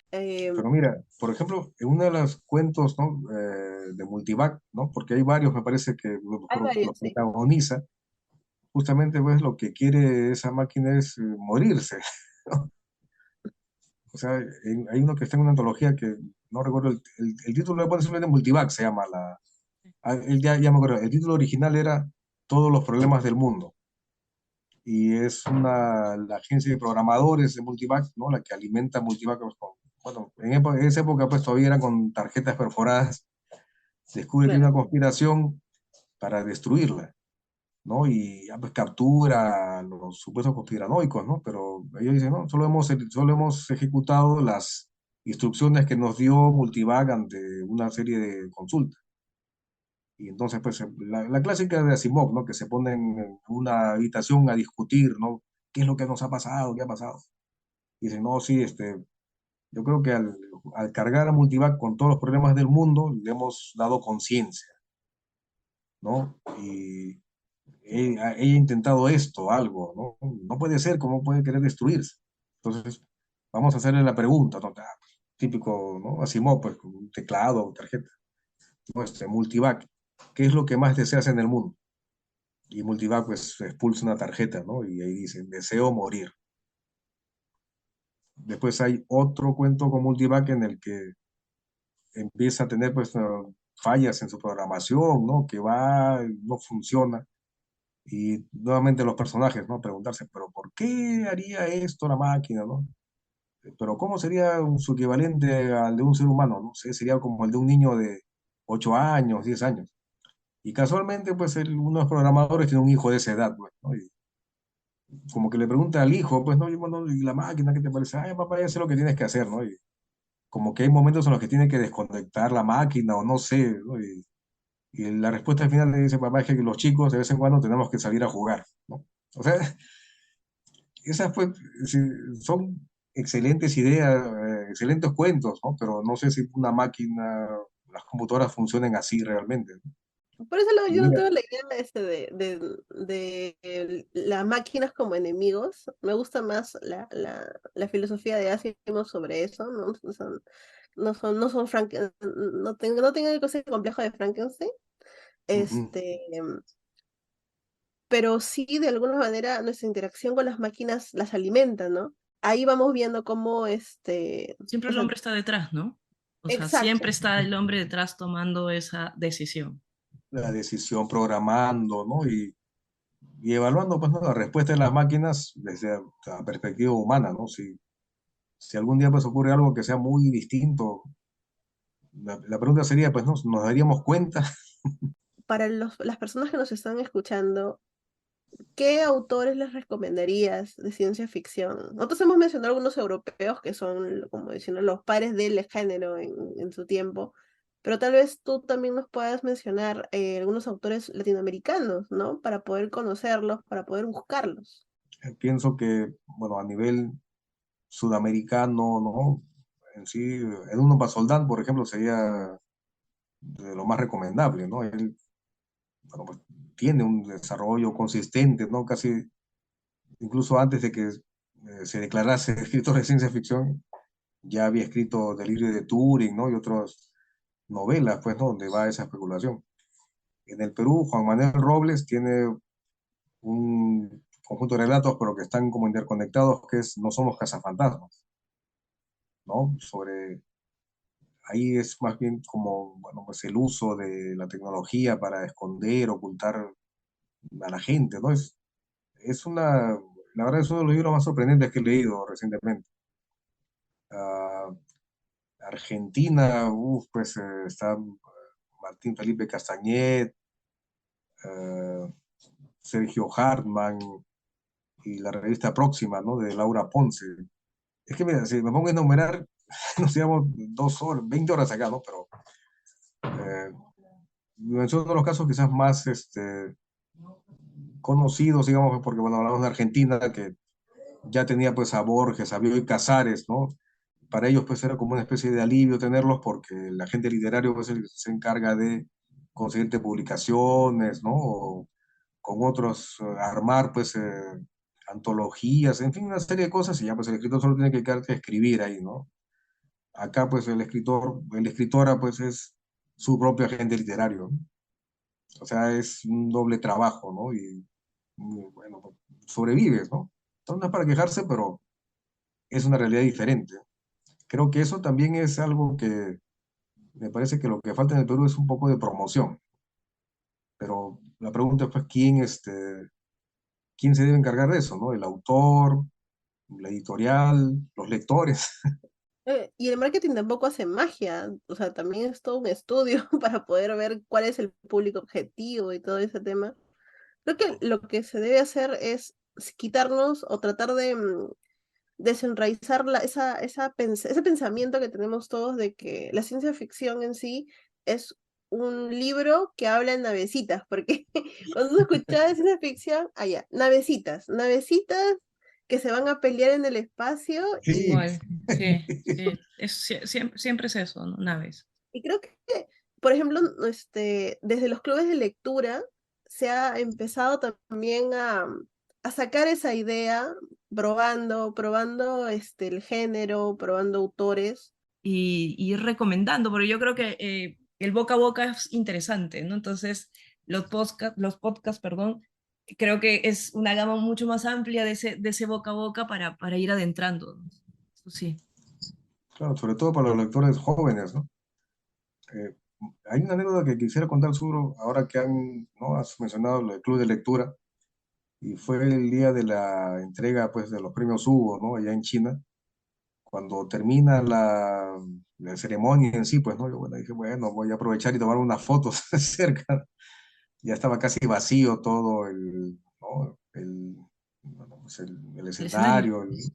Pero Em, mira, por ejemplo, en uno de los cuentos, ¿no? De Multivac, ¿no? Porque hay varios, me parece que Hay lo varios, sí. protagoniza, justamente pues lo que quiere esa máquina es morirse. O sea, hay uno que está en una antología que no recuerdo el título, le pone simplemente Multivac, se llama él ya me acuerdo, el título original era Todos los problemas del mundo, y es la agencia de programadores de Multivac, ¿no? La que alimenta Multivac bueno, en esa época pues todavía eran con tarjetas perforadas, descubre que hay Claro. una conspiración para destruirla, ¿no? Y ya pues captura a los supuestos conspiranoicos, ¿no? Pero ellos dicen, no, solo hemos ejecutado las instrucciones que nos dio Multivac ante una serie de consultas. Y entonces, pues, la clásica de Asimov, ¿no? Que se ponen en una habitación a discutir, ¿no? ¿Qué es lo que nos ha pasado? ¿Qué ha pasado? Y dicen, no, sí, yo creo que al cargar a Multivac con todos los problemas del mundo, le hemos dado conciencia, ¿no? Y ella ha intentado esto, algo, ¿no? No puede ser, ¿cómo puede querer destruirse? Entonces, vamos a hacerle la pregunta, ¿no? Típico, ¿no? Asimov, pues, con un teclado, tarjeta. ¿No? Multivac, ¿qué es lo que más deseas en el mundo? Y Multivac, pues, expulsa una tarjeta, ¿no? Y ahí dicen, deseo morir. Después hay otro cuento con Multivac en el que empieza a tener, pues, fallas en su programación, ¿no? Que no funciona. Y nuevamente los personajes, ¿no? Preguntarse, pero ¿por qué haría esto la máquina, ¿no? Pero ¿cómo sería su equivalente al de un ser humano, ¿no? Sería como el de un niño de 8 años, 10 años. Y casualmente, pues, uno de los programadores tiene un hijo de esa edad, pues, ¿no? Y como que le pregunta al hijo, pues, ¿no? Y, bueno, ¿y la máquina qué te parece? Ay, papá, ya sé lo que tienes que hacer, ¿no? Y como que hay momentos en los que tiene que desconectar la máquina o no sé, ¿no? Y la respuesta al final le dice, papá, es que los chicos de vez en cuando tenemos que salir a jugar, ¿no? O sea, esas pues, sí, son excelentes ideas, excelentes cuentos, ¿no? Pero no sé si una máquina, las computadoras funcionen así realmente, ¿no? Por eso Y yo no mira, tengo la idea las máquinas como enemigos. Me gusta más la filosofía de Asimov sobre eso. No tengo el concepto complejo de Frankenstein. ujú. Este, pero sí, de alguna manera, nuestra interacción con las máquinas las alimenta, ¿no? Ahí vamos viendo cómo, Siempre o el sea, hombre está detrás, ¿no? O sea, siempre exacto, está el hombre detrás tomando esa decisión. La decisión programando, ¿no? Y evaluando, pues, ¿no? La respuesta de las máquinas desde la perspectiva humana, ¿no? Si algún día, pues, ocurre algo que sea muy distinto, la pregunta sería, pues, ¿no? ¿Nos daríamos cuenta? para las personas que nos están escuchando, ¿qué autores les recomendarías de ciencia ficción? Nosotros hemos mencionado algunos europeos que son, como diciendo, los padres del género en su tiempo, pero tal vez tú también nos puedas mencionar algunos autores latinoamericanos, ¿no? Para poder conocerlos, para poder buscarlos. Pienso que, bueno, a nivel sudamericano, ¿no? En sí, Eduardo Pasoldán, por ejemplo, sería de lo más recomendable, ¿no? Él, bueno, pues, tiene un desarrollo consistente, ¿no? Casi, incluso antes de que se declarase escritor de ciencia ficción, ya había escrito Delirio de Turing, ¿no? Y otras novelas, pues, ¿no? Donde va esa especulación. En el Perú, Juan Manuel Robles tiene un conjunto de relatos, pero que están como interconectados, que es No somos cazafantasmas, ¿no? Ahí es más bien como, bueno, pues el uso de la tecnología para esconder, ocultar a la gente, ¿no? La verdad es uno de los libros más sorprendentes que he leído recientemente. Ah, Argentina, pues está Martín Felipe Castañet, eh, Sergio Hartman y la revista Próxima, ¿no? De Laura Ponce. Es que mira, si me pongo a enumerar, nos llevamos 2 horas, 20 horas acá, ¿no? Pero eh, menciono los casos quizás más conocidos, digamos, porque bueno, hablamos de Argentina, que ya tenía pues a Borges, a Bioy Casares, ¿no? Para ellos pues era como una especie de alivio tenerlos porque la gente literario pues se encarga de conseguirte publicaciones, ¿no? O con otros armar pues antologías, en fin, una serie de cosas y ya pues el escritor solo tiene que quedarse a escribir ahí, ¿no? Acá pues el escritora pues es su propio agente literario, ¿no? O sea, es un doble trabajo, ¿no? Y, bueno, sobrevives, ¿no? Entonces, no es para quejarse, pero es una realidad diferente. creo que eso también es algo que me parece que lo que falta en el Perú es un poco de promoción. Pero la pregunta es, pues, ¿quién se debe encargar de eso, ¿no? ¿El autor, la editorial, los lectores? Y el marketing tampoco hace magia, o sea, también es todo un estudio para poder ver cuál es el público objetivo y todo ese tema. Creo que lo que se debe hacer es quitarnos o tratar de desenraizar ese pensamiento que tenemos todos de que la ciencia ficción en sí es un libro que habla en navecitas, porque cuando uno escuchaba de ciencia ficción, allá, navecitas que se van a pelear en el espacio Sí, Igual, sí, sí, siempre, siempre es eso, ¿no? Una vez. y creo que, por ejemplo, desde los clubes de lectura se ha empezado también a sacar esa idea, probando el género, probando autores. Y ir recomendando, porque yo creo que el boca a boca es interesante, ¿no? Entonces, los podcasts, perdón, creo que es una gama mucho más amplia de ese boca a boca para ir adentrando. Eso sí. claro, sobre todo para los lectores jóvenes, ¿no? Eh, Hay una anécdota que quisiera contar, Suro, ahora que ¿no? Has mencionado el club de lectura, y fue el día de la entrega, pues, de los premios Hugo, ¿no? Allá en China, cuando termina la ceremonia en sí, pues, ¿no? Yo, bueno, dije, bueno, voy a aprovechar y tomar unas fotos cerca. Ya estaba casi vacío todo ¿no? Bueno, pues el El escenario. escenario,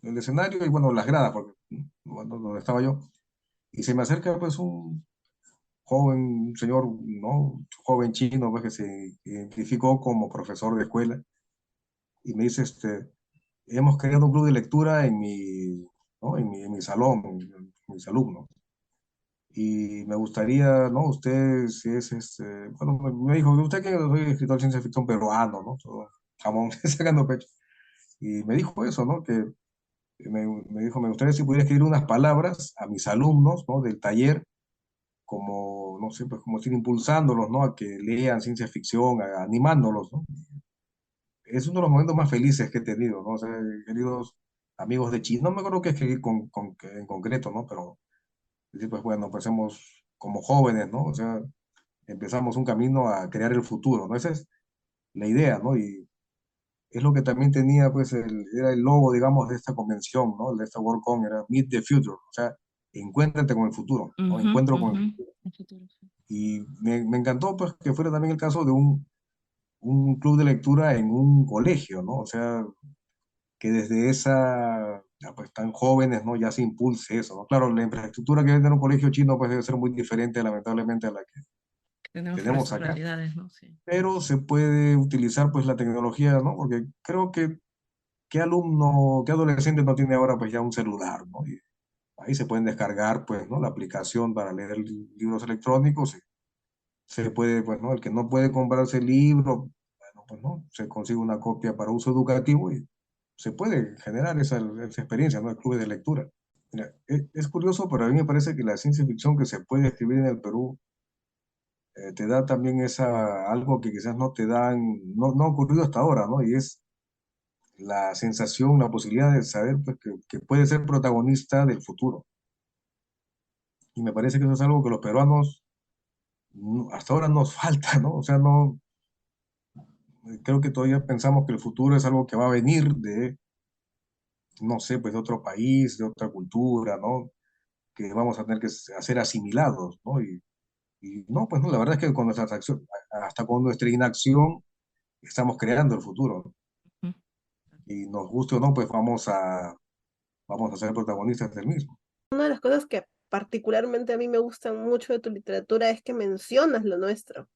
el escenario y, bueno, las gradas, porque, bueno, donde estaba yo. Y se me acerca, pues, un joven, un señor, ¿no? Joven chino, pues, que se identificó como profesor de escuela y me dice, hemos creado un club de lectura ¿no? En mi salón, en mis alumnos. Y me gustaría, ¿no? Usted, si es bueno, me dijo, usted que soy escritor de ciencia ficción peruano, ¿no? Todo jamón, sacando pecho. Y me dijo eso, ¿no? Que me dijo, me gustaría si pudiera escribir unas palabras a mis alumnos, ¿no? Del taller, como, no sé, pues como decir, impulsándolos, ¿no? A que lean ciencia ficción, animándolos, ¿no? Es uno de los momentos más felices que he tenido, ¿no? O sea, queridos amigos de Chile, no me acuerdo qué escribir en concreto, ¿no? Pero, decir, pues bueno, pues hemos, como jóvenes, ¿no? O sea, empezamos un camino a crear el futuro, ¿no? Esa es la idea, ¿no? Y es lo que también tenía, pues, era el logo, digamos, de esta convención, ¿no? De esta WorldCon, era Meet the Future, o sea, encuéntrate con el futuro, ¿no? Ujú, Encuentro con el ujú. futuro. Y me encantó, pues, que fuera también el caso de un club de lectura en un colegio, ¿no? O sea, que desde ya, pues, tan jóvenes, ¿no? Ya se impulse eso, ¿no? Claro, la infraestructura que debe tener un colegio chino, pues, debe ser muy diferente, lamentablemente, a la que Tenemos por tenemos estas acá. realidades, ¿no? Sí. Pero se puede utilizar, pues, la tecnología, ¿no? Porque creo que qué alumno, qué adolescente no tiene ahora, pues, ya un celular, ¿no? Y ahí se pueden descargar, pues, ¿no? La aplicación para leer libros electrónicos. Y se puede, pues, ¿no? El que no puede comprarse el libro, bueno, pues, ¿no? Se consigue una copia para uso educativo y se puede generar esa experiencia, ¿no? El club de lectura. Mira, es curioso, pero a mí me parece que la ciencia ficción que se puede escribir en el Perú te da también algo que quizás no te dan, no ha ocurrido hasta ahora, ¿no? Y es la sensación, la posibilidad de saber, pues, que puede ser protagonista del futuro. Y me parece que eso es algo que los peruanos hasta ahora nos falta, ¿no? O sea, no, creo que todavía pensamos que el futuro es algo que va a venir no sé, pues de otro país, de otra cultura, ¿no? Que vamos a tener que hacer asimilados, ¿no? Y no, pues no, la verdad es que con nuestras acciones, hasta con nuestra inacción, estamos creando el futuro. Ujú. Y nos guste o no, pues vamos a ser protagonistas del mismo. Una de las cosas que particularmente a mí me gustan mucho de tu literatura es que mencionas lo nuestro,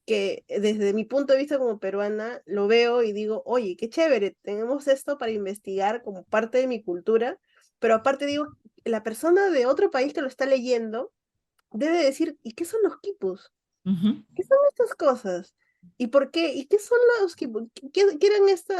que desde mi punto de vista como peruana lo veo y digo, oye, qué chévere, tenemos esto para investigar como parte de mi cultura, pero aparte digo, la persona de otro país que lo está leyendo debe decir, ¿y qué son los quipus? Ujú. ¿Qué son estas cosas? ¿Y por qué? ¿Y qué son los quipus? ¿Qué eran esta?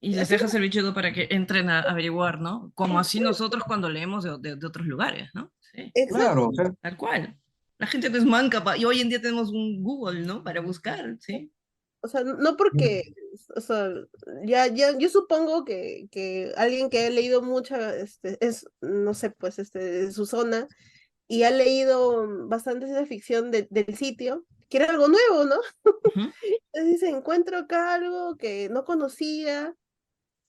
Y les Así dejas el bichudo para que entren a averiguar, ¿no? Como así nosotros cuando leemos de otros lugares, ¿no? Sí, Claro, o exacto. sea, tal cual. La gente no es manca, y hoy en día tenemos un Google, ¿no? Para buscar, ¿sí? O sea, no porque, o sea, yo supongo que alguien que ha leído mucha, no sé, pues, de su zona, y ha leído bastante ciencia ficción del sitio, quiere algo nuevo, ¿no? Ujú. Entonces dice, encuentro acá algo que no conocía,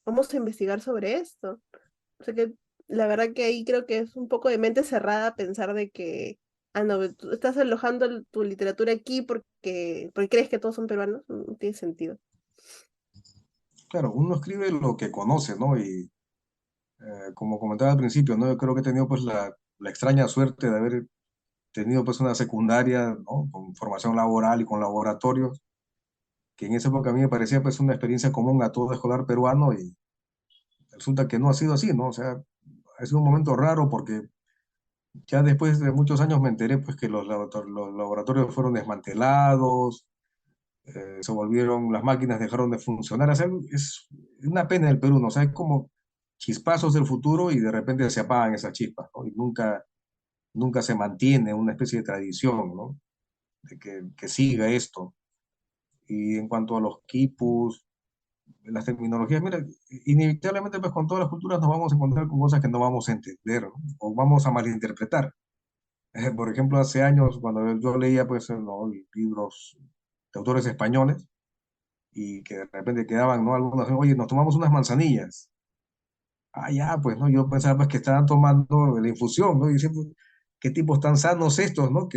vamos a investigar sobre esto. O sea que la verdad que ahí creo que es un poco de mente cerrada pensar de que, no, tú estás alojando tu literatura aquí porque crees que todos son peruanos, no tiene sentido. Claro, uno escribe lo que conoce, ¿no? Y como comentaba al principio, ¿no? Yo creo que he tenido pues la extraña suerte de haber tenido pues una secundaria, ¿no? Con formación laboral y con laboratorios, que en esa época a mí me parecía pues una experiencia común a todo escolar peruano y resulta que no ha sido así, ¿no? O sea, ha sido un momento raro porque ya después de muchos años me enteré pues que los laboratorios fueron desmantelados, se volvieron, las máquinas dejaron de funcionar. O sea, es una pena el Perú, ¿no? O sea, es como chispazos del futuro y de repente se apagan esas chispas, ¿no? Y nunca se mantiene una especie de tradición, ¿no? De que siga esto. Y en cuanto a los quipus, las terminologías, mira, inevitablemente pues con todas las culturas nos vamos a encontrar con cosas que no vamos a entender, ¿no? O vamos a malinterpretar. Por ejemplo, hace años, cuando yo leía pues, ¿no? libros de autores españoles, y que de repente quedaban, ¿no? Algunos, oye, nos tomamos unas manzanillas. Ah, ya, pues, ¿no? Yo pensaba pues, que estaban tomando la infusión, ¿no? Y decía, pues, qué tipos tan sanos estos, ¿no?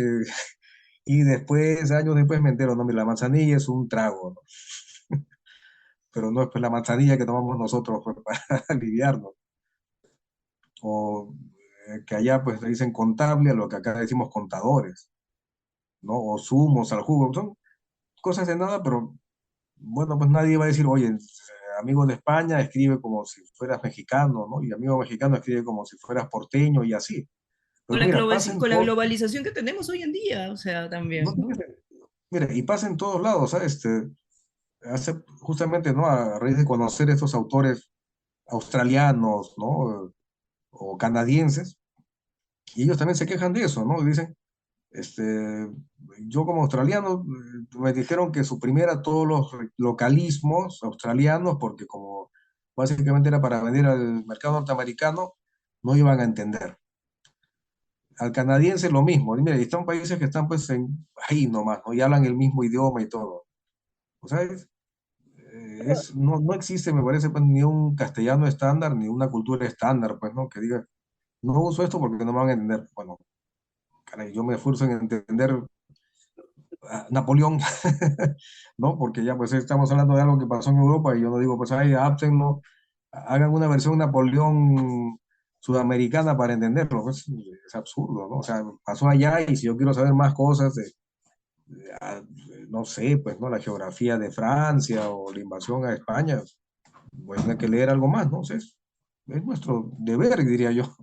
Y después, años después me entero, no, mira, la manzanilla es un trago, ¿no? Pero no es pues la manzanilla que tomamos nosotros pues, para aliviarnos. O que allá pues le dicen contable a lo que acá decimos contadores, ¿no? O zumos al jugo. Son cosas de nada, pero bueno, pues nadie va a decir, oye, amigo de España escribe como si fueras mexicano, ¿no? Y amigo mexicano escribe como si fueras porteño y así. Con Pero mira, con la globalización que tenemos hoy en día, o sea, también, no, ¿no? mira, y pasa en todos lados, ¿sabes? Justamente, ¿no? A raíz de conocer estos autores australianos, ¿no? O canadienses, y ellos también se quejan de eso, ¿no? Dicen, este, yo como australiano, me dijeron que suprimiera todos los localismos australianos porque como básicamente era para vender al mercado norteamericano, no iban a entender. Al canadiense lo mismo. Y mira, y están países que están pues ahí nomás, ¿no? Y hablan el mismo idioma y todo. O sea, no existe, me parece, pues, ni un castellano estándar, ni una cultura estándar, pues, ¿no? Que diga, no uso esto porque no me van a entender. Bueno, caray, yo me esfuerzo en entender Napoleón, ¿no? Porque ya pues estamos hablando de algo que pasó en Europa y yo no digo, pues ahí áptenlo, hagan una versión Napoleón sudamericana para entenderlo, pues es absurdo, ¿no? O sea, pasó allá y si yo quiero saber más cosas no sé, pues, ¿no? La geografía de Francia o la invasión a España, voy a tener que leer algo más, ¿no? Es nuestro deber, diría yo.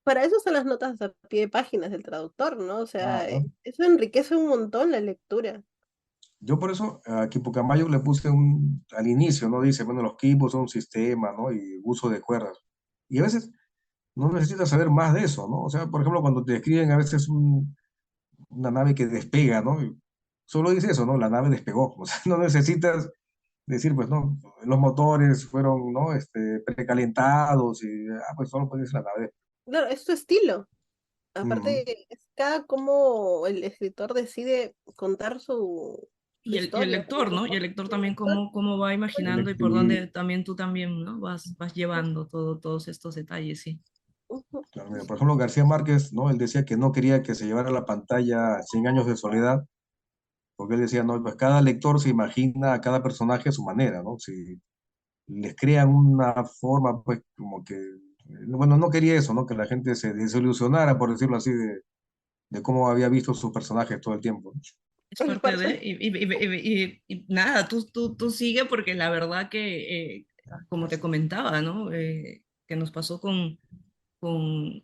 Para eso son las notas a pie de páginas del traductor, ¿no? O sea, Ajá. eso enriquece un montón la lectura. Yo por eso a Quipucamayo le puse al inicio, ¿no? Dice, bueno, los quipos son un sistema, ¿no? Y uso de cuerdas. Y a veces no necesitas saber más de eso, ¿no? O sea, por ejemplo, cuando te describen a veces una nave que despega, ¿no? Y solo dice eso, ¿no? La nave despegó. O sea, no necesitas decir, pues, no, los motores fueron, ¿no? Precalentados y, pues solo puedes decir la nave. Claro, es tu estilo. Ujú. Aparte, es cada como el escritor decide contar su Y el historia, lector, su ¿no? Y forma. el lector El también lector, cómo va El imaginando y por dónde escribir. también tú también, ¿no? Vas llevando todos estos detalles, sí. ujú. Claro, mira, por ejemplo, García Márquez, ¿no? Él decía que no quería que se llevara a la pantalla Cien años de soledad, porque él decía, no, pues cada lector se imagina a cada personaje a su manera, ¿no? Si les crean una forma, pues, como que, bueno, no quería eso, ¿no? Que la gente se desilusionara, por decirlo así, de cómo había visto sus personajes todo el tiempo, ¿no? Es parte Por eso, de, y nada, tú sigue porque la verdad que, como te comentaba, ¿no? Que nos pasó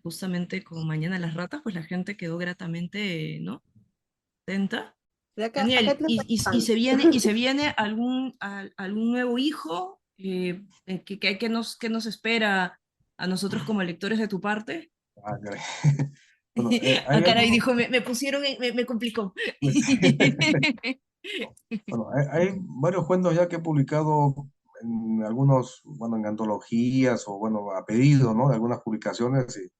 justamente con Mañana las Ratas, pues la gente quedó gratamente, ¿no? Atenta. acá Daniel, tenemos se fans. y se viene algún nuevo hijo que nos espera a nosotros como lectores de tu parte? Ah, caray. Bueno, Ah, hay caray, algo, dijo, me pusieron, me complicó. pues, Bueno, hay varios cuentos ya que he publicado en algunos, bueno, en antologías o, bueno, a pedido, ¿no? De algunas publicaciones y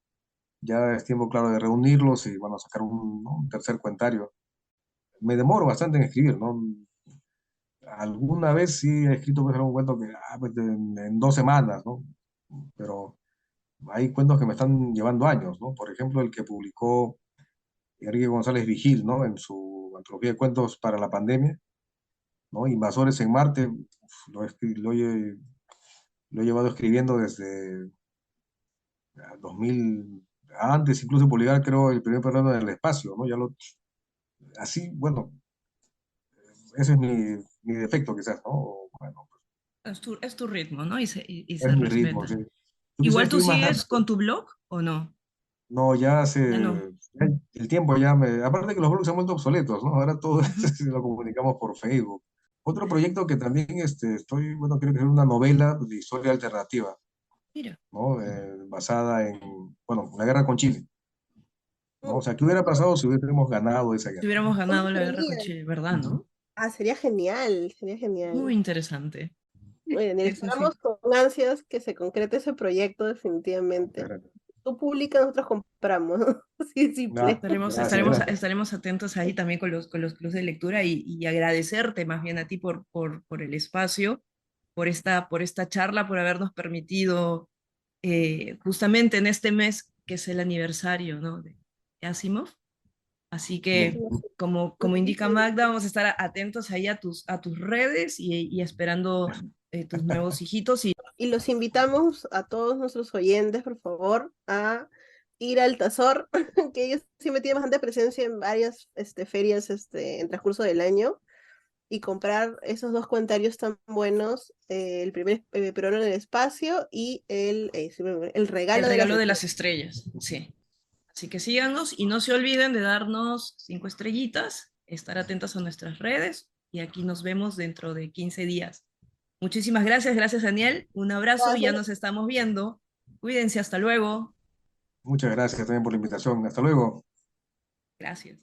ya es tiempo, claro, de reunirlos y, bueno, sacar un, ¿no? un tercer cuentario. Me demoro bastante en escribir, ¿no? Alguna vez sí he escrito pues, algún cuento que, pues, en 2 semanas, ¿no? Pero hay cuentos que me están llevando años, ¿no? Por ejemplo, el que publicó Enrique González Vigil, ¿no? En su antología de cuentos para la pandemia, ¿no? Invasores en Marte, lo he llevado escribiendo desde 2000, antes incluso de publicar, creo, el primer programa del espacio, ¿no? Así, bueno, ese es mi defecto quizás, ¿no? Bueno, Es tu ritmo, ¿no? Y es se mi ritmo, respeta. sí. Yo quisiera Igual tú escribir más sigues rápido. con tu blog o no? No, Ya no. el tiempo ya me, aparte que los blogs se han vuelto obsoletos, ¿no? Ahora todo Ujú. lo comunicamos por Facebook. Otro proyecto que también estoy, bueno, quiero escribir una novela de historia alternativa, Mira, ¿no? Basada en, bueno, la guerra con Chile, ¿no? O Mm, sea, ¿qué hubiera pasado si hubiéramos ganado esa si guerra? hubiéramos ¿Cómo ganado la guerra con sería? Chile, ¿verdad, Ujú. no? Sería genial, sería Muy genial. interesante. Muy bien, y Sí, sí, sí. esperamos con ansias que se concrete ese proyecto definitivamente. Tú publicas, nosotros compramos. Así de simple. Gracias, gracias. Estaremos atentos ahí también con los clubes de lectura y agradecerte más bien a ti por el espacio, por esta charla, por habernos permitido justamente en este mes que es el aniversario, ¿no? De Asimov. Así Sí, que, como indica Magda, vamos a estar atentos ahí a tus redes y esperando tus nuevos hijitos. y los invitamos a todos nuestros oyentes, por favor, a ir al Tazor, que ellos siempre tienen bastante presencia en varias ferias en el transcurso del año, y comprar esos dos cuentarios tan buenos, el primer peruano en el espacio y el El regalo de las regalo de las estrellas. estrellas, sí. Así que síganos y no se olviden de darnos 5 estrellitas, estar atentos a nuestras redes y aquí nos vemos dentro de 15 días. Muchísimas gracias, gracias Daniel. Un abrazo y ya Gracias. nos estamos viendo. Cuídense, hasta luego. Muchas gracias también por la invitación. Hasta luego. Gracias.